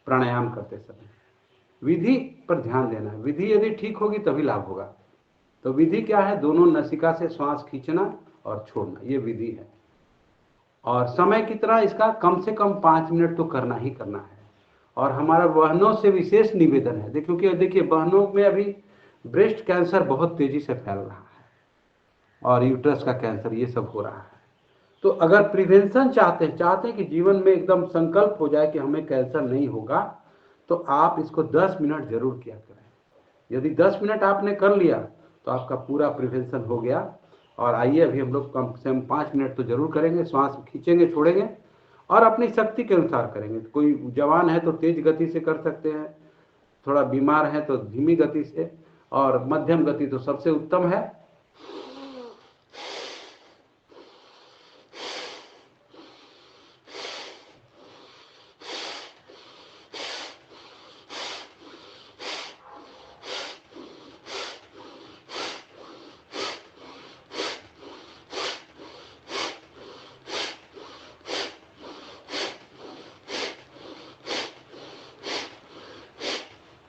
Speaker 3: प्राणायाम करते समय। विधि पर ध्यान देना है। विधि यदि ठीक होगी तभी लाभ होगा। तो विधि क्या है? दोनों नसिका से श्वास खींचना और छोड़ना, ये विधि है। और समय कितना इसका? कम से कम 5 मिनट तो करना ही करना है। और हमारा बहनों से विशेष निवेदन है, क्योंकि देखिए बहनों में अभी ब्रेस्ट कैंसर बहुत तेजी से फैल रहा है, और यूट्रस का कैंसर, ये सब हो रहा है। तो अगर प्रिवेंशन चाहते हैं कि जीवन में एकदम संकल्प हो जाए कि हमें कैंसर नहीं होगा, तो आप इसको 10 मिनट जरूर किया करें। यदि 10 मिनट आपने कर लिया तो आपका पूरा प्रिवेंशन हो गया। और आइए अभी हम लोग कम से कम 5 मिनट तो जरूर करेंगे। श्वास खींचेंगे, छोड़ेंगे, और अपनी शक्ति के अनुसार करेंगे। कोई जवान है तो तेज गति से कर सकते हैं, थोड़ा बीमार है तो धीमी गति से, और मध्यम गति तो सबसे उत्तम है।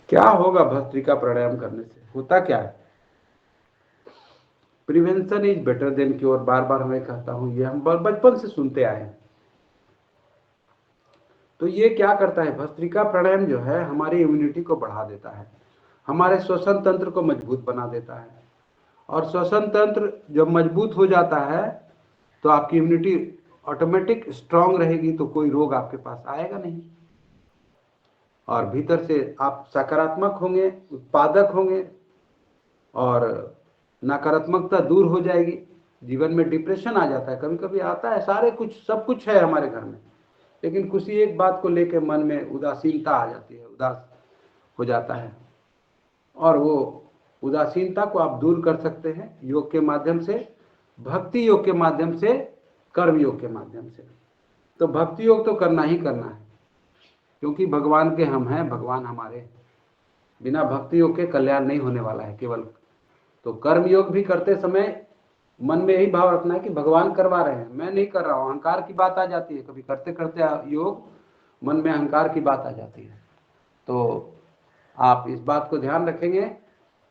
Speaker 3: क्या होगा भस्त्रिका प्राणायाम करने से? होता क्या है? Prevention is better than cure. बार बार मैं कहता हूं, ये हम बचपन से सुनते आए हैं। तो ये क्या करता है? भस्त्रिका प्राणायाम जो है हमारी इम्यूनिटी को बढ़ा देता है, हमारे श्वसन तंत्र को मजबूत बना देता है। और श्वसन तंत्र जब मजबूत हो जाता है तो आपकी इम्यूनिटी ऑटोमेटिक स्ट्रांग रहेगी, तो कोई रोग आपके पास आएगा नहीं। और भीतर से आप सकारात्मक होंगे, उत्पादक होंगे, और नकारात्मकता दूर हो जाएगी। जीवन में डिप्रेशन आ जाता है, कभी कभी आता है, सारे कुछ सब कुछ है हमारे घर में, लेकिन किसी एक बात को लेकर मन में उदासीनता आ जाती है, उदास हो जाता है। और वो उदासीनता को आप दूर कर सकते हैं योग के माध्यम से, भक्ति योग के माध्यम से, कर्म योग के माध्यम से। तो भक्ति योग तो करना ही करना है, क्योंकि भगवान के हम हैं, भगवान हमारे। बिना भक्ति योग के कल्याण नहीं होने वाला है केवल। तो कर्म योग भी करते समय मन में यही भाव रखना है कि भगवान करवा रहे हैं, मैं नहीं कर रहा हूं। अहंकार की बात आ जाती है, कभी करते करते योग मन में अहंकार की बात आ जाती है। तो आप इस बात को ध्यान रखेंगे,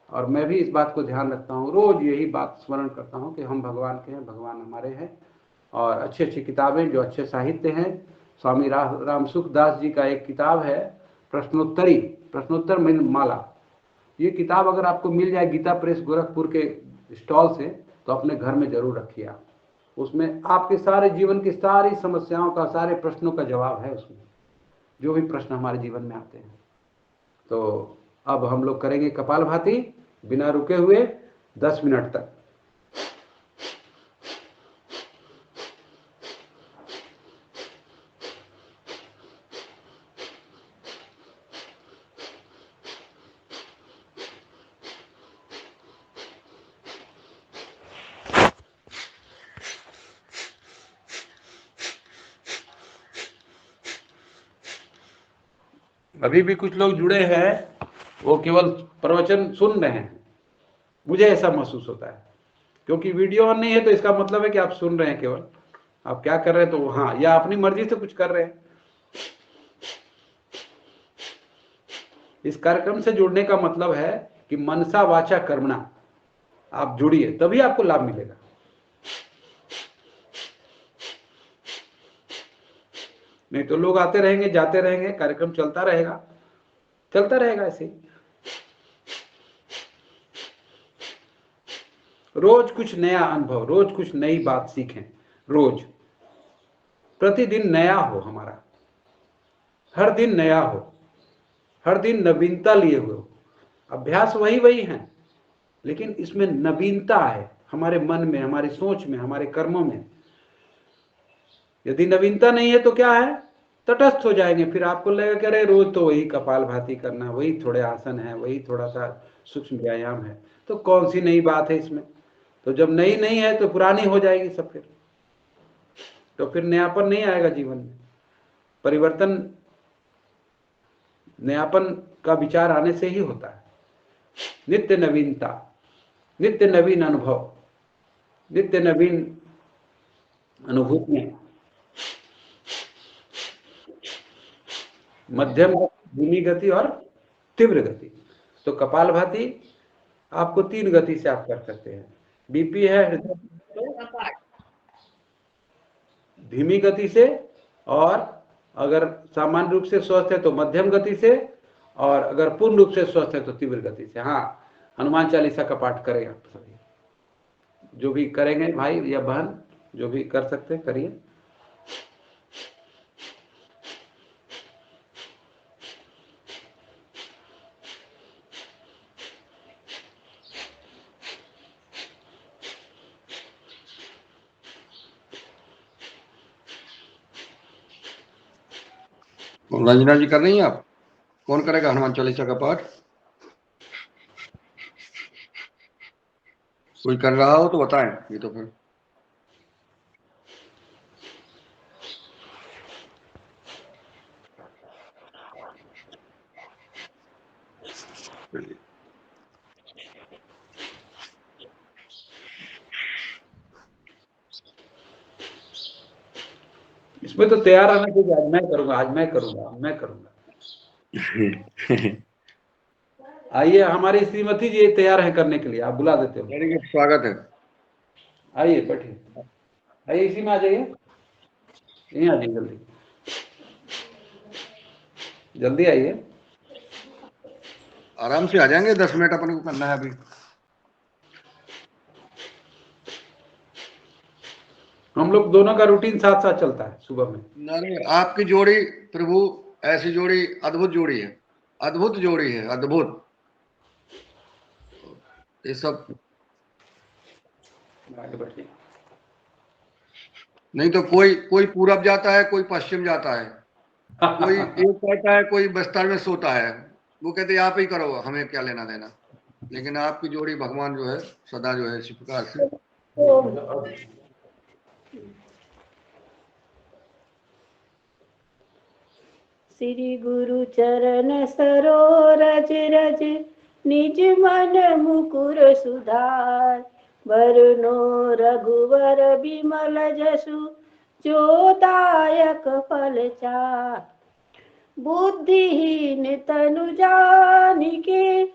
Speaker 3: और मैं भी इस बात को ध्यान रखता हूँ, रोज यही बात स्मरण करता हूँ कि हम भगवान के हैं, भगवान हमारे हैं। और अच्छी अच्छी किताबें, जो अच्छे साहित्य हैं, स्वामी राम सुखदास जी का एक किताब है प्रश्नोत्तर माला। ये किताब अगर आपको मिल जाए गीता प्रेस गोरखपुर के स्टॉल से, तो अपने घर में जरूर रखिए आप। उसमें आपके सारे जीवन की सारी समस्याओं का, सारे प्रश्नों का जवाब है उसमें, जो भी प्रश्न हमारे जीवन में आते हैं। तो अब हम लोग करेंगे कपालभाति बिना रुके हुए 10 मिनट तक। अभी भी कुछ लोग जुड़े हैं, वो केवल प्रवचन सुन रहे हैं, मुझे ऐसा महसूस होता है, क्योंकि वीडियो ऑन नहीं है तो इसका मतलब है कि आप सुन रहे हैं केवल। आप क्या कर रहे हैं तो हाँ, या अपनी मर्जी से कुछ कर रहे हैं। इस कार्यक्रम से जुड़ने का मतलब है कि मनसा वाचा कर्मणा आप जुड़िए, तभी आपको लाभ मिलेगा। नहीं तो लोग आते रहेंगे, जाते रहेंगे, कार्यक्रम चलता रहेगा ऐसे ही। रोज कुछ नया अनुभव, रोज कुछ नई बात सीखें, रोज प्रतिदिन नया हो हमारा, हर दिन नया हो, हर दिन नवीनता लिए हुए हो। अभ्यास वही है, लेकिन इसमें नवीनता है हमारे मन में, हमारी सोच में, हमारे कर्मों में। यदि नवीनता नहीं है तो क्या है, तटस्थ हो जाएंगे। फिर आपको लगेगा कि अरे रोज तो वही कपालभाति करना, वही थोड़े आसन है, वही थोड़ा सा सूक्ष्म व्यायाम है, तो कौन सी नई बात है इसमें। तो जब नई नहीं है तो पुरानी हो जाएगी सब, फिर तो फिर नयापन नहीं आएगा जीवन में। परिवर्तन नयापन का विचार आने से ही होता है। नित्य नवीनता, नित्य नवीन अनुभव, नित्य नवीन अनुभूतियां, मध्यम, धीमी गति और तीव्र गति। तो कपालभाति आपको 3 गति से आप कर सकते हैं। बीपी है हृदय, धीमी गति से, और अगर सामान्य रूप से स्वस्थ है तो मध्यम गति से, और अगर पूर्ण रूप से स्वस्थ है तो तीव्र गति से। हाँ, हनुमान चालीसा का पाठ करें आप सभी, जो भी करेंगे भाई या बहन, जो भी कर सकते हैं करिए।
Speaker 4: रंजना जी कर रही हैं आप? कौन करेगा हनुमान चालीसा का पाठ? कोई कर रहा हो तो बताएं, ये तो फिर
Speaker 3: इसमें तो तैयार रहना चाहिए, आज मैं करूंगा, आज मैं करूंगा, मैं करूंगा। आइए, हमारी श्रीमती जी तैयार हैं करने के लिए, आप बुला देते हो।
Speaker 4: वेरी गुड, स्वागत है।
Speaker 3: आइए बैठिए, आइए इसी में आ जाइए, यहीं आ जाइए, जल्दी जल्दी आइए।
Speaker 4: आराम से आ जाएंगे, 10 मिनट अपन को करना है अभी।
Speaker 3: हम लोग दोनों का रूटीन साथ साथ चलता है सुबह में।
Speaker 4: अरे आपकी जोड़ी प्रभु, ऐसी जोड़ी, अद्भुत जोड़ी है, अद्भुत जोड़ी है, अद्भुत। ये सब
Speaker 3: आगे बैठिए।
Speaker 4: नहीं तो कोई पूरब जाता है, कोई पश्चिम जाता है, कोई एक कहता है, कोई बस्तर में सोता है। वो कहते आप ही करो, हमें क्या लेना देना। लेकिन आपकी जोड़ी भगवान जो है सदा जो है इसी प्रकार से।
Speaker 5: श्री गुरु चरण सरोरज रज, निज मन मुकुर सुधार। वरनो रघुवर बिमल जसु, जो दायक फल चार। बुद्धिहीन तनु जानिके,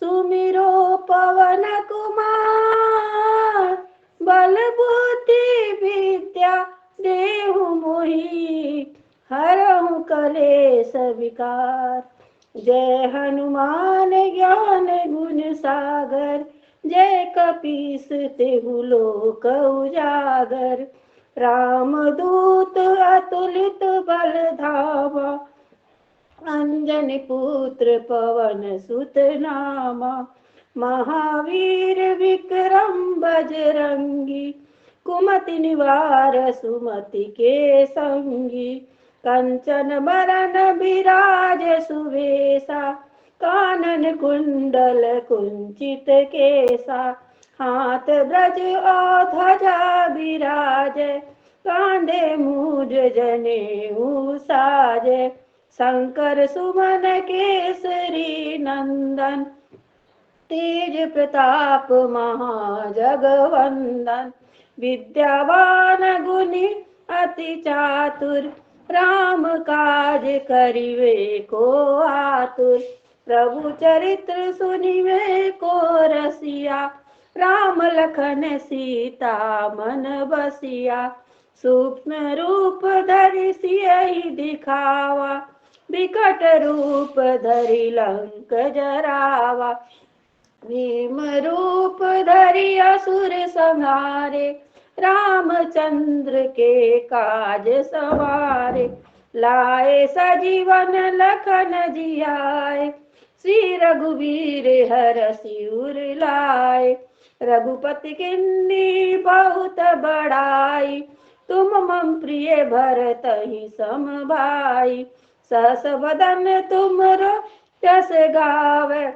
Speaker 5: सुमिरो पवन कुमार। बल बुद्धि विद्या देहु मोहि, हरहु कलेस विकार। जय हनुमान ज्ञान गुण सागर, जय कपीस तिहु लोक उजागर। रामदूत अतुलित बल धामा, अंजनी पुत्र पवन सुत नामा। महावीर विक्रम बजरंगी, कुमति निवार सुमति के संगी। कंचन बरन बिराज सुवेशा, कानन कुंडल कुंचित केसा। हाथ ब्रज और ध्वजा बिराज, कांधे मूज जनेऊ साजे। शंकर सुमन केसरी नंदन, तेज प्रताप महाजगवंदन, विद्यावान गुणी अति चातुर, राम काज करिवे को आतुर। प्रभु चरित्र सुनिवे को रसिया, राम लखन सीता मन बसिया। सूक्ष्म रूप धरि सियहि दिखावा, विकट रूप धरि लंक जरावा। भीम रूप धरि असुर संहारे, रामचंद्र के काज सवारे। लाए सजीवन लखन जियाए, श्री रघुवीर हरषि उर लाए। रघुपति किन्नी बहुत बड़ाई, तुम मम प्रिय भरतहि सम भाई। सहस बदन तुमरो जस गावे,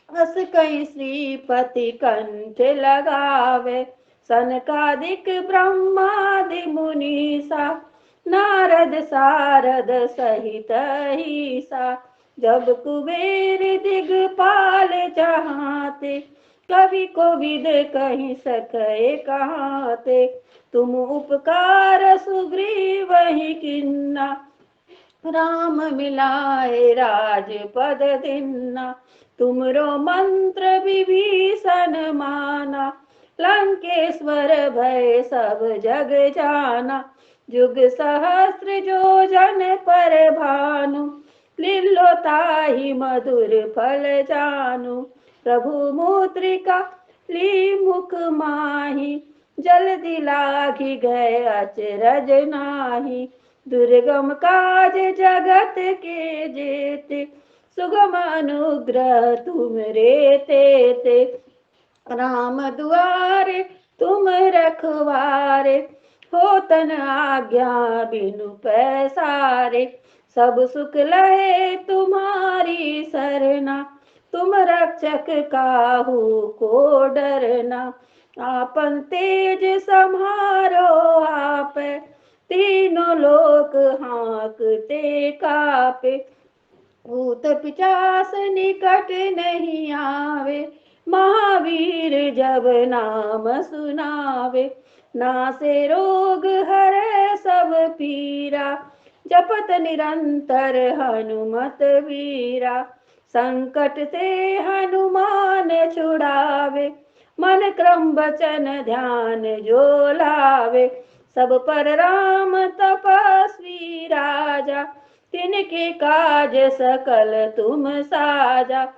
Speaker 5: अस कई श्रीपति कंठ लगावे। सनकादिक ब्रह्मादि मुनीसा, नारद सारद सहित ईसा। जब कुबेर दिगपाल जहाते, कवि कोविद कहि सकै कहाते। तुम उपकार सुग्रीवहि किन्ना, राम मिलाए राजपद दीन्ना। तुमरो मंत्र विभीषण माना, लंकेश्वर भय सब जग जाना। जुग सहस्र जो जन पर भानु, लील्यो ताहि मधुर फल जानु। प्रभु मुद्रिका ली मुख माहि, जल्दी लागी गए अचरज नाही। दुर्गम काज जगत के जेते, सुगम अनुग्रह तुम रे तेते। राम दुआरे तुम रखवारे, होतन आज्ञा बिनु पैसारे। सब सुख लहे तुम्हारी सरना, तुम रक्षक काहू को डरना। आपन तेज सम्हारो आपे, तीनों लोक हाँकते कापे। भूत पिशाच निकट नहीं आवे, महावीर जब नाम सुनावे। नासे रोग हरे सब पीरा, जपत निरंतर हनुमत वीरा। संकट ते हनुमान छुड़ावे, मन क्रम वचन ध्यान जो लावे। सब पर राम तपस्वी राजा, तिनके काज सकल तुम साजा।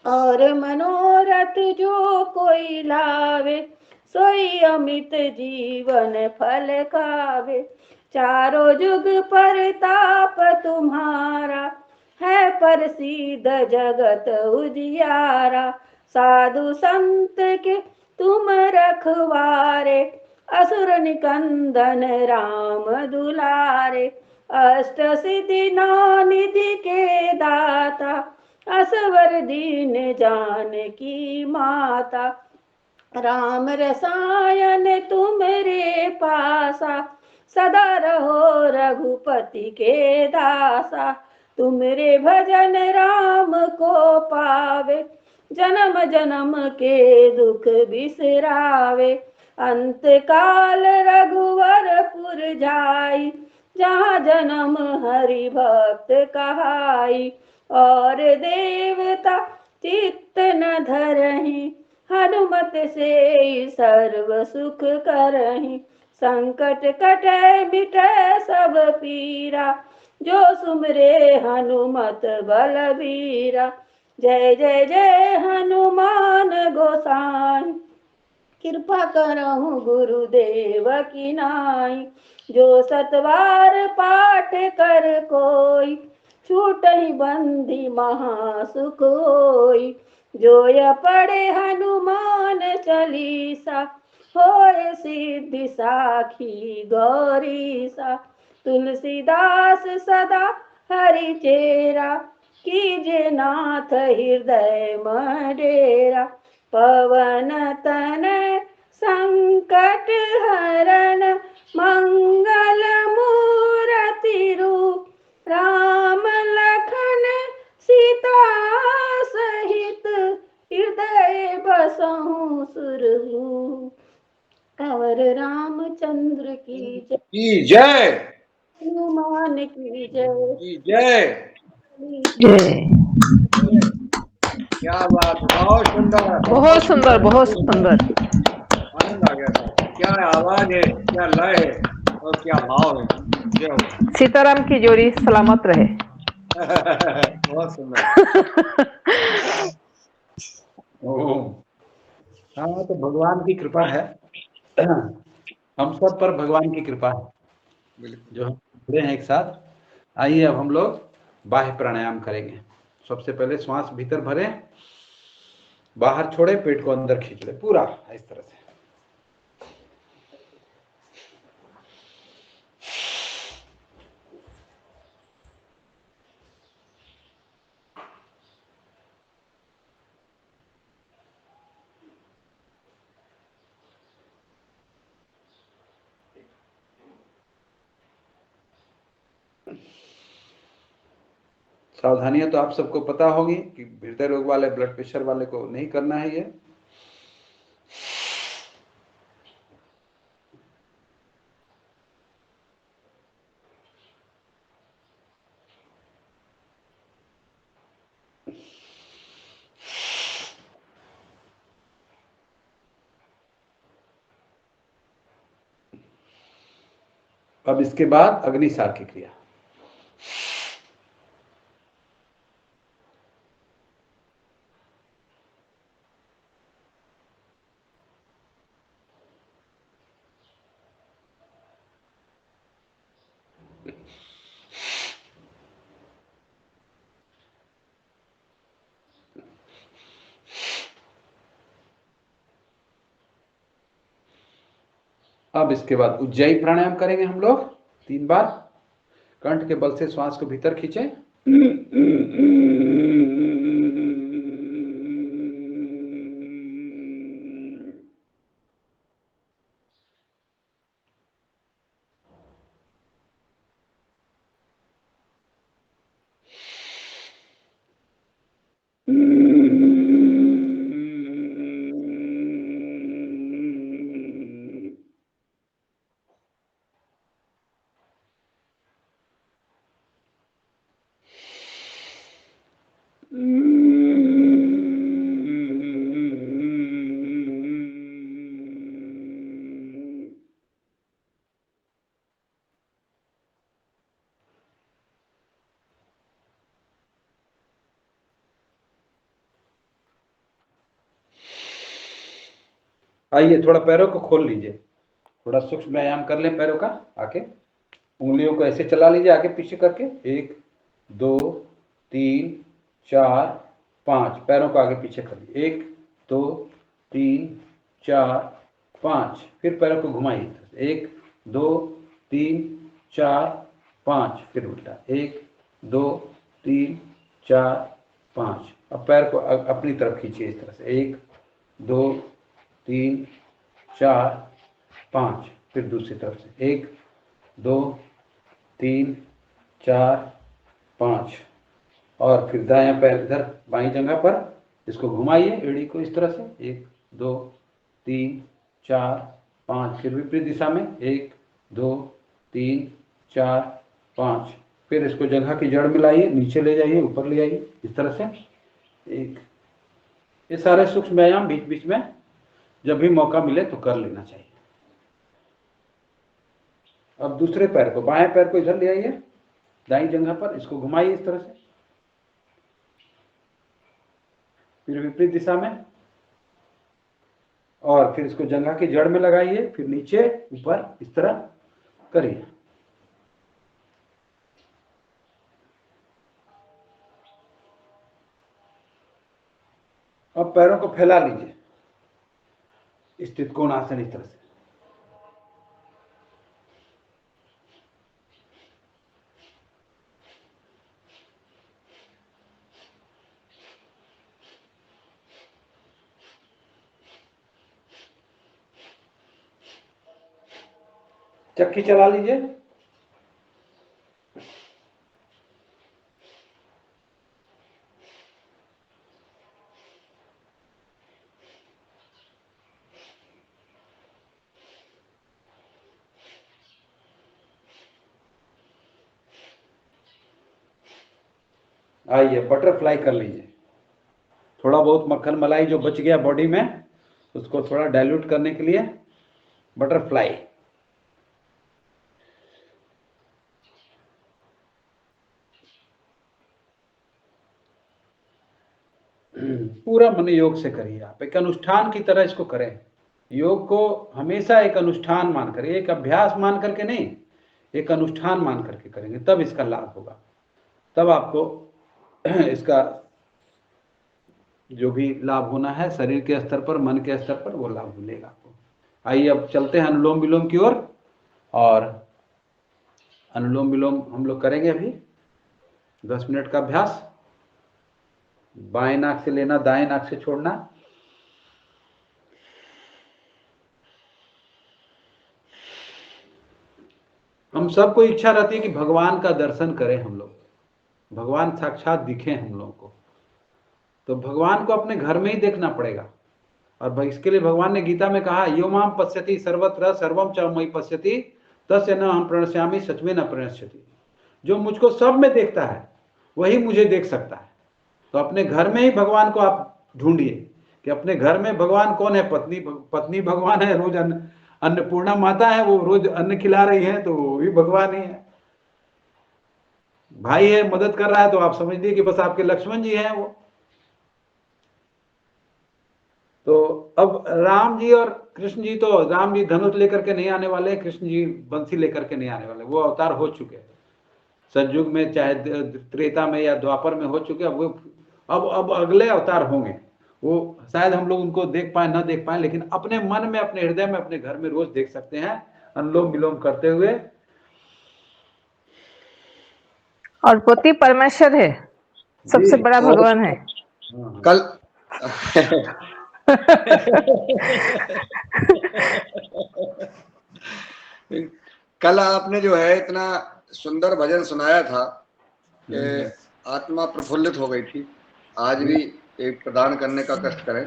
Speaker 5: और मनोरथ जो कोई लावे, सोई अमित जीवन फल खावे। चारों जुग परताप तुम्हारा, है प्रसिद्ध जगत उजियारा। साधु संत के तुम रखवारे, असुर निकंदन राम दुलारे। अष्ट सिद्धि नौ निधि के दाता, असवर दीन जानकी माता। राम रसायन तुमरे पासा, सदा रहो रघुपति के दासा। तुमरे भजन राम को पावे, जन्म जन्म के दुख बिसरावे। अंत काल रघुवरपुर जाई, जहाँ जन्म हरि भक्त कहाई। और देवता चित्त न धरहि, हनुमत से सर्व सुख करहि। संकट कटे मिटे सब पीरा, जो सुमरे हनुमत बलबीरा। जय जय जय हनुमान गोसाई, कृपा करहु गुरुदेव की नाई। जो सतवार पाठ कर कोई, छूटहि बंदी महासुख होई। जो य पढ़े हनुमान चालीसा, होए सिद्धि साखी गौरीसा। तुलसीदास सदा हरि चेरा, कीजे नाथ हृदय मडेरा। पवन तनय संकट हरण, मंगल मूरति रूप, राम
Speaker 4: की जय।
Speaker 5: हनुमान की जय।
Speaker 4: की जय।
Speaker 6: जय।
Speaker 4: क्या बात है, बहुत सुंदर,
Speaker 6: बहुत सुंदर, बहुत सुंदर।
Speaker 4: आनंद आ गया था। क्या आवाज है, क्या लय है और क्या भाव है। जय हो।
Speaker 6: सीताराम की जोड़ी सलामत रहे।
Speaker 4: बहुत सुंदर।
Speaker 3: ओम। हाँ, तो भगवान की कृपा है, हम सब पर भगवान की कृपा है
Speaker 4: बिल्कुल।
Speaker 3: जो हम जुड़े हैं एक साथ। आइए अब हम लोग बाह्य प्राणायाम करेंगे। सबसे पहले श्वास भीतर भरें, बाहर छोड़े, पेट को अंदर खींच ले पूरा इस तरह से। सावधानियां तो आप सबको पता होगी कि हृदय रोग वाले, ब्लड प्रेशर वाले को नहीं करना है ये। अब इसके बाद अग्निसार की क्रिया। अब इसके बाद उज्जयी प्राणायाम करेंगे हम लोग 3 बार। कंठ के बल से श्वास को भीतर खींचें। आइए थोड़ा पैरों को खोल लीजिए, थोड़ा सूक्ष्म व्यायाम कर लें पैरों का। आके उंगलियों को ऐसे चला लीजिए आगे पीछे करके। 1 2 3 4 5, पैरों को आगे पीछे कर लीजिए। 1 2 3 4 5, फिर पैरों को घुमाइए। 1 2 3 4 5, फिर उल्टा। 1 2 3 4 5। अब पैर को अपनी तरफ खींचिए इस तरह से। 1 2 3 4 5, फिर दूसरी तरफ से। 1 2 3 4 5, और फिर दायां पैर इधर बाईं जगह पर, इसको घुमाइए एड़ी को इस तरह से। 1 2 3 4 5, फिर विपरीत दिशा में। 1 2 3 4 5, फिर इसको जगह की जड़ में लाइए, नीचे ले जाइए, ऊपर ले आइए इस तरह से। एक ये सारे सूक्ष्म व्यायाम बीच बीच में जब भी मौका मिले तो कर लेना चाहिए। अब दूसरे पैर को, बाएं पैर को इधर ले आइए दाईं जगह पर, इसको घुमाइए इस तरह से, फिर विपरीत दिशा में, और फिर इसको जंघा की जड़ में लगाइए, फिर नीचे ऊपर इस तरह करिए। अब पैरों को फैला लीजिए स्थित कोणासन इस तरह से। चक्की चला लीजिए। आइए बटरफ्लाई कर लीजिए। थोड़ा बहुत मक्खन मलाई जो बच गया बॉडी में उसको थोड़ा डाइल्यूट करने के लिए बटरफ्लाई। पूरा मन योग से करिए, आप एक अनुष्ठान की तरह इसको करें। योग को हमेशा एक अनुष्ठान मान कर, एक अभ्यास मान करके नहीं, एक अनुष्ठान मान करके करेंगे तब इसका लाभ होगा, तब आपको इसका जो भी लाभ होना है शरीर के स्तर पर, मन के स्तर पर, वो लाभ मिलेगा आपको। आइए अब चलते हैं अनुलोम विलोम की ओर, और अनुलोम विलोम हम लोग करेंगे अभी 10 मिनट का अभ्यास। बाएं नाक से लेना, दाएं नाक से छोड़ना। हम सबको इच्छा रहती है कि भगवान का दर्शन करें हम लोग, भगवान साक्षात दिखे हम लोगों को, तो भगवान को अपने घर में ही देखना पड़ेगा। और इसके लिए भगवान ने गीता में कहा, यो माम पश्यति सर्वत्र सर्वम च मयि पश्यति तस्य न हम प्रणश्यामि सचमे न प्रणश्यति। जो मुझको सब में देखता है वही मुझे देख सकता है। तो अपने घर में ही भगवान को आप ढूंढिए कि अपने घर में भगवान कौन है। पत्नी भगवान है, रोज अन्नपूर्णा माता है, वो रोज अन्न खिला रही है तो वो भी भगवान ही है। भाई है, मदद कर रहा है, तो आप समझिए कि बस आपके लक्ष्मण जी हैं वो। तो अब राम जी और कृष्ण जी, तो राम जी धनुष लेकर के नहीं आने वाले, कृष्ण जी बंसी लेकर के नहीं आने वाले, वो अवतार हो चुके हैं सतयुग में, चाहे त्रेता में या द्वापर में हो चुके हैं। वो अब अगले अवतार होंगे, वो शायद हम लोग उनको देख पाए ना देख पाए, लेकिन अपने मन में, अपने हृदय में, अपने घर में रोज देख सकते हैं अनुलोम विलोम करते हुए।
Speaker 6: और पति परमेश्वर है, सबसे बड़ा भगवान है।
Speaker 4: कल कल आपने जो है इतना सुंदर भजन सुनाया था कि आत्मा प्रफुल्लित हो गई थी। आज भी एक प्रदान करने का कष्ट करें।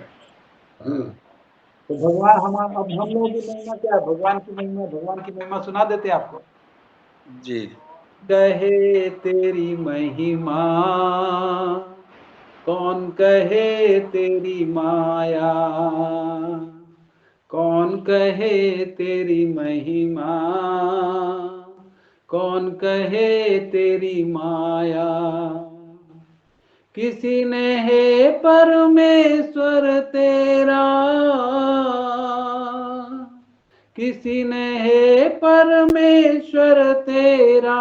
Speaker 3: तो भगवान अब हम लोगों की महिमा क्या है? भगवान की महिमा सुना देते आपको
Speaker 4: जी।
Speaker 3: कहे तेरी महिमा, कौन कहे तेरी माया, कौन कहे तेरी महिमा, कौन कहे तेरी माया। किसी ने है परमेश्वर तेरा, किसी ने है परमेश्वर तेरा,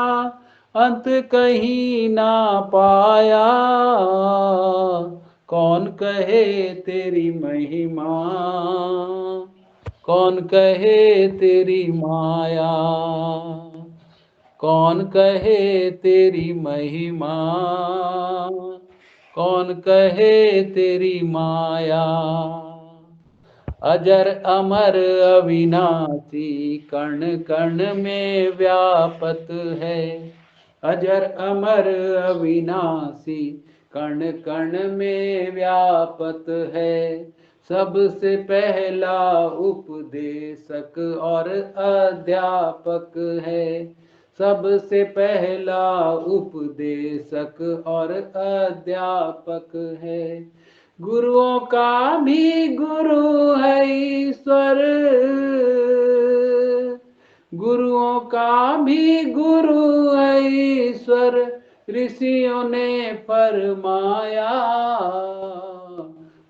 Speaker 3: अंत कहीं ना पाया। कौन कहे तेरी महिमा, कौन कहे तेरी माया, कौन कहे तेरी महिमा, कौन कहे तेरी माया। अजर अमर अविनाशी कण कण में व्यापत है, अजर अमर अविनाशी कण कण में व्यापत है। सबसे पहला उपदेशक और अध्यापक है, सबसे पहला उपदेशक और अध्यापक है। गुरुओं का भी गुरु है ईश्वर, गुरुओं का भी गुरु है ईश्वर, ऋषियों ने फरमाया।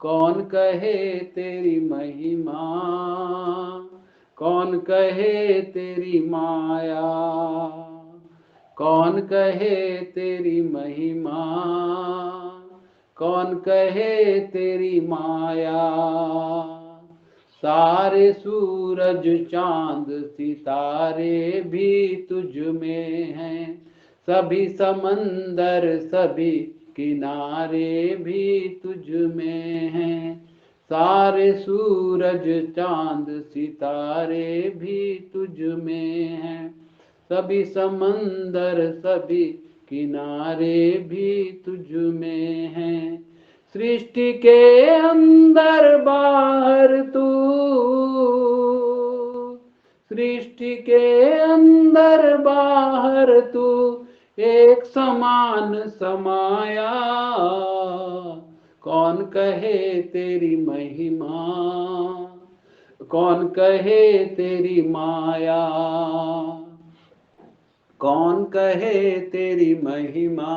Speaker 3: कौन कहे तेरी महिमा, कौन कहे तेरी माया, कौन कहे तेरी महिमा, कौन कहे तेरी माया। सारे सूरज चांद सितारे भी तुझ में हैं, सभी समंदर सभी किनारे भी तुझ में हैं। सारे सूरज चांद सितारे भी तुझ में हैं, सभी समंदर सभी किनारे भी तुझ में हैं। सृष्टि के अंदर बाहर तू, सृष्टि के अंदर बाहर तू, एक समान समाया, कौन कहे तेरी महिमा, कौन कहे तेरी माया, कौन कहे तेरी महिमा,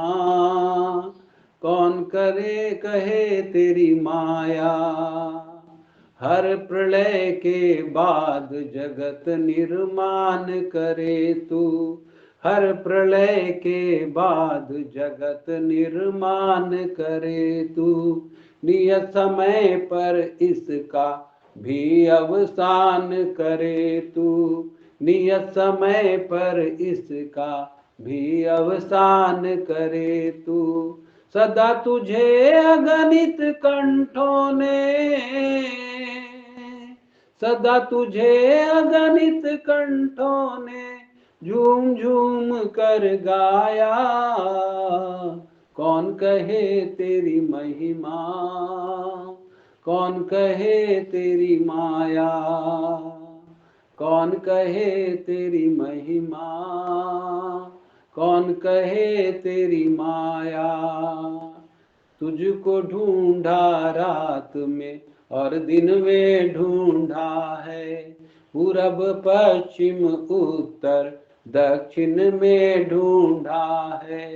Speaker 3: कौन करे कहे तेरी माया। हर प्रलय के बाद जगत निर्माण करे तू, हर प्रलय के बाद जगत निर्माण करे तू। नियत समय पर इसका भी अवसान करे तू, नियत समय पर इसका भी अवसान करे तू। सदा तुझे अगणित कंठों ने, सदा तुझे अगणित कंठों ने झूम झूम कर गाया, कौन कहे तेरी महिमा, कौन कहे तेरी माया, कौन कहे तेरी महिमा, कौन कहे तेरी माया। तुझको ढूंढा रात में और दिन में ढूंढा है, पूरब पश्चिम उत्तर दक्षिण में ढूंढा है।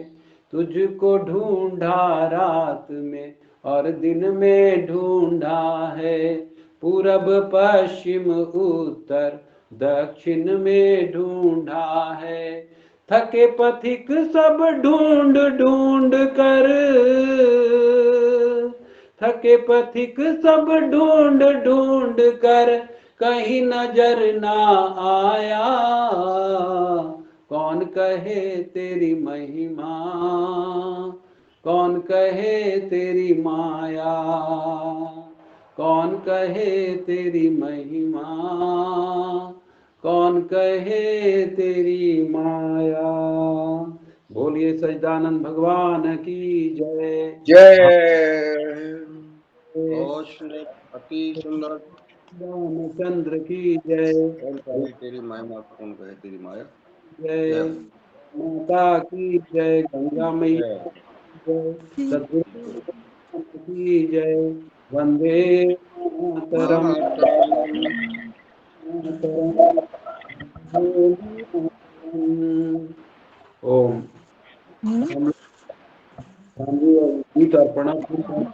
Speaker 3: तुझको ढूंढा रात में और दिन में ढूंढा है, पूरब पश्चिम उत्तर दक्षिण में ढूंढा है। थके पथिक सब ढूंढ ढूंढ कर, थके पथिक सब ढूंढ ढूंढ कर कहीं नजर ना आया, कौन कहे तेरी महिमा, कौन कहे तेरी माया, कौन कहे तेरी महिमा, कौन कहे तेरी माया। बोलिए सच्चिदानंद भगवान की जय।
Speaker 4: जय। बहुत सुंदर, अति सुंदर।
Speaker 3: रामचंद्र की जय।
Speaker 4: कौन कहे तेरी महिमा, कौन कहे तेरी माया।
Speaker 3: जय माता की जय, गंगा मैया की जय, सतगुरु की जय। वंदे मातरम, ओम। हम लोग गांधी और गीत और प्रणाम करते हैं।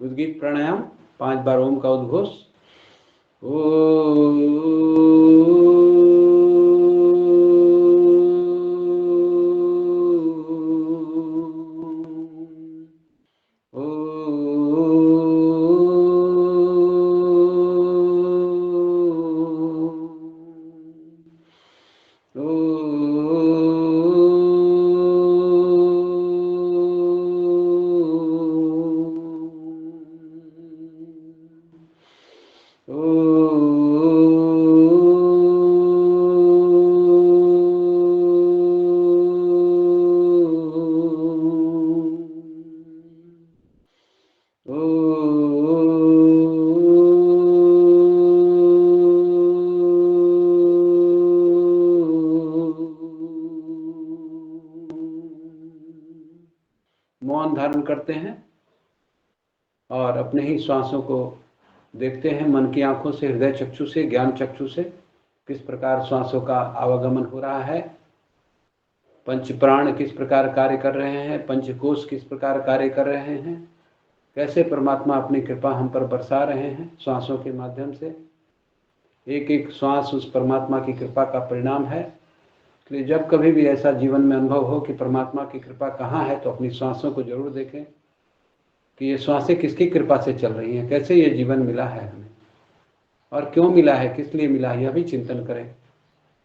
Speaker 3: उद्गीत प्राणायाम 5 बार ओम का उद्घोष। मौन धारण करते हैं और अपने ही श्वासों को देखते हैं मन की आंखों से, हृदय चक्षु से, ज्ञान चक्षु से किस प्रकार श्वासों का आवागमन हो रहा है, पंच प्राण किस प्रकार कार्य कर रहे हैं, पंचकोश किस प्रकार कार्य कर रहे हैं, कैसे परमात्मा अपनी कृपा हम पर बरसा रहे हैं श्वासों के माध्यम से। एक एक श्वास उस परमात्मा की कृपा का परिणाम है। इसलिए जब कभी भी ऐसा जीवन में अनुभव हो कि परमात्मा की कृपा कहाँ है, तो अपनी श्वासों को जरूर देखें कि ये श्वासें किसकी कृपा से चल रही हैं, कैसे ये जीवन मिला है हमें और क्यों मिला है, किस लिए मिला है, यह भी चिंतन करें।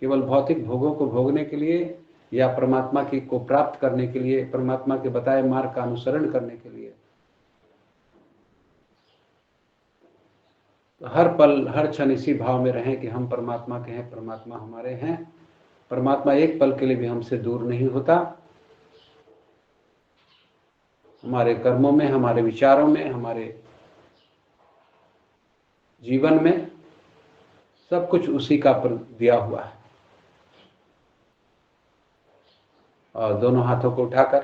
Speaker 3: केवल भौतिक भोगों को भोगने के लिए या परमात्मा की को प्राप्त करने के लिए, परमात्मा के बताए मार्ग का अनुसरण करने के लिए। तो हर पल हर क्षण इसी भाव में रहें कि हम परमात्मा के हैं, परमात्मा हमारे हैं। परमात्मा एक पल के लिए भी हमसे दूर नहीं होता। हमारे कर्मों में, हमारे विचारों में, हमारे जीवन में सब कुछ उसी का दिया हुआ है। और दोनों हाथों को उठाकर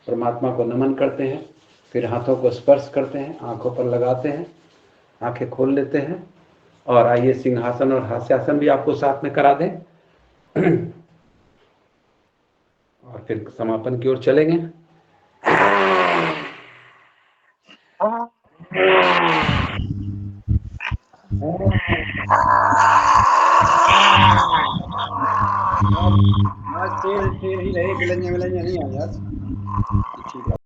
Speaker 3: परमात्मा को नमन करते हैं, फिर हाथों को स्पर्श करते हैं, आंखों पर लगाते हैं, आंखें खोल लेते हैं। और आइए सिंहासन और हास्यासन भी आपको साथ में करा दें और फिर समापन की ओर चलेंगे।
Speaker 4: आज शेर ही रहे, बिलंजा नहीं आ यार।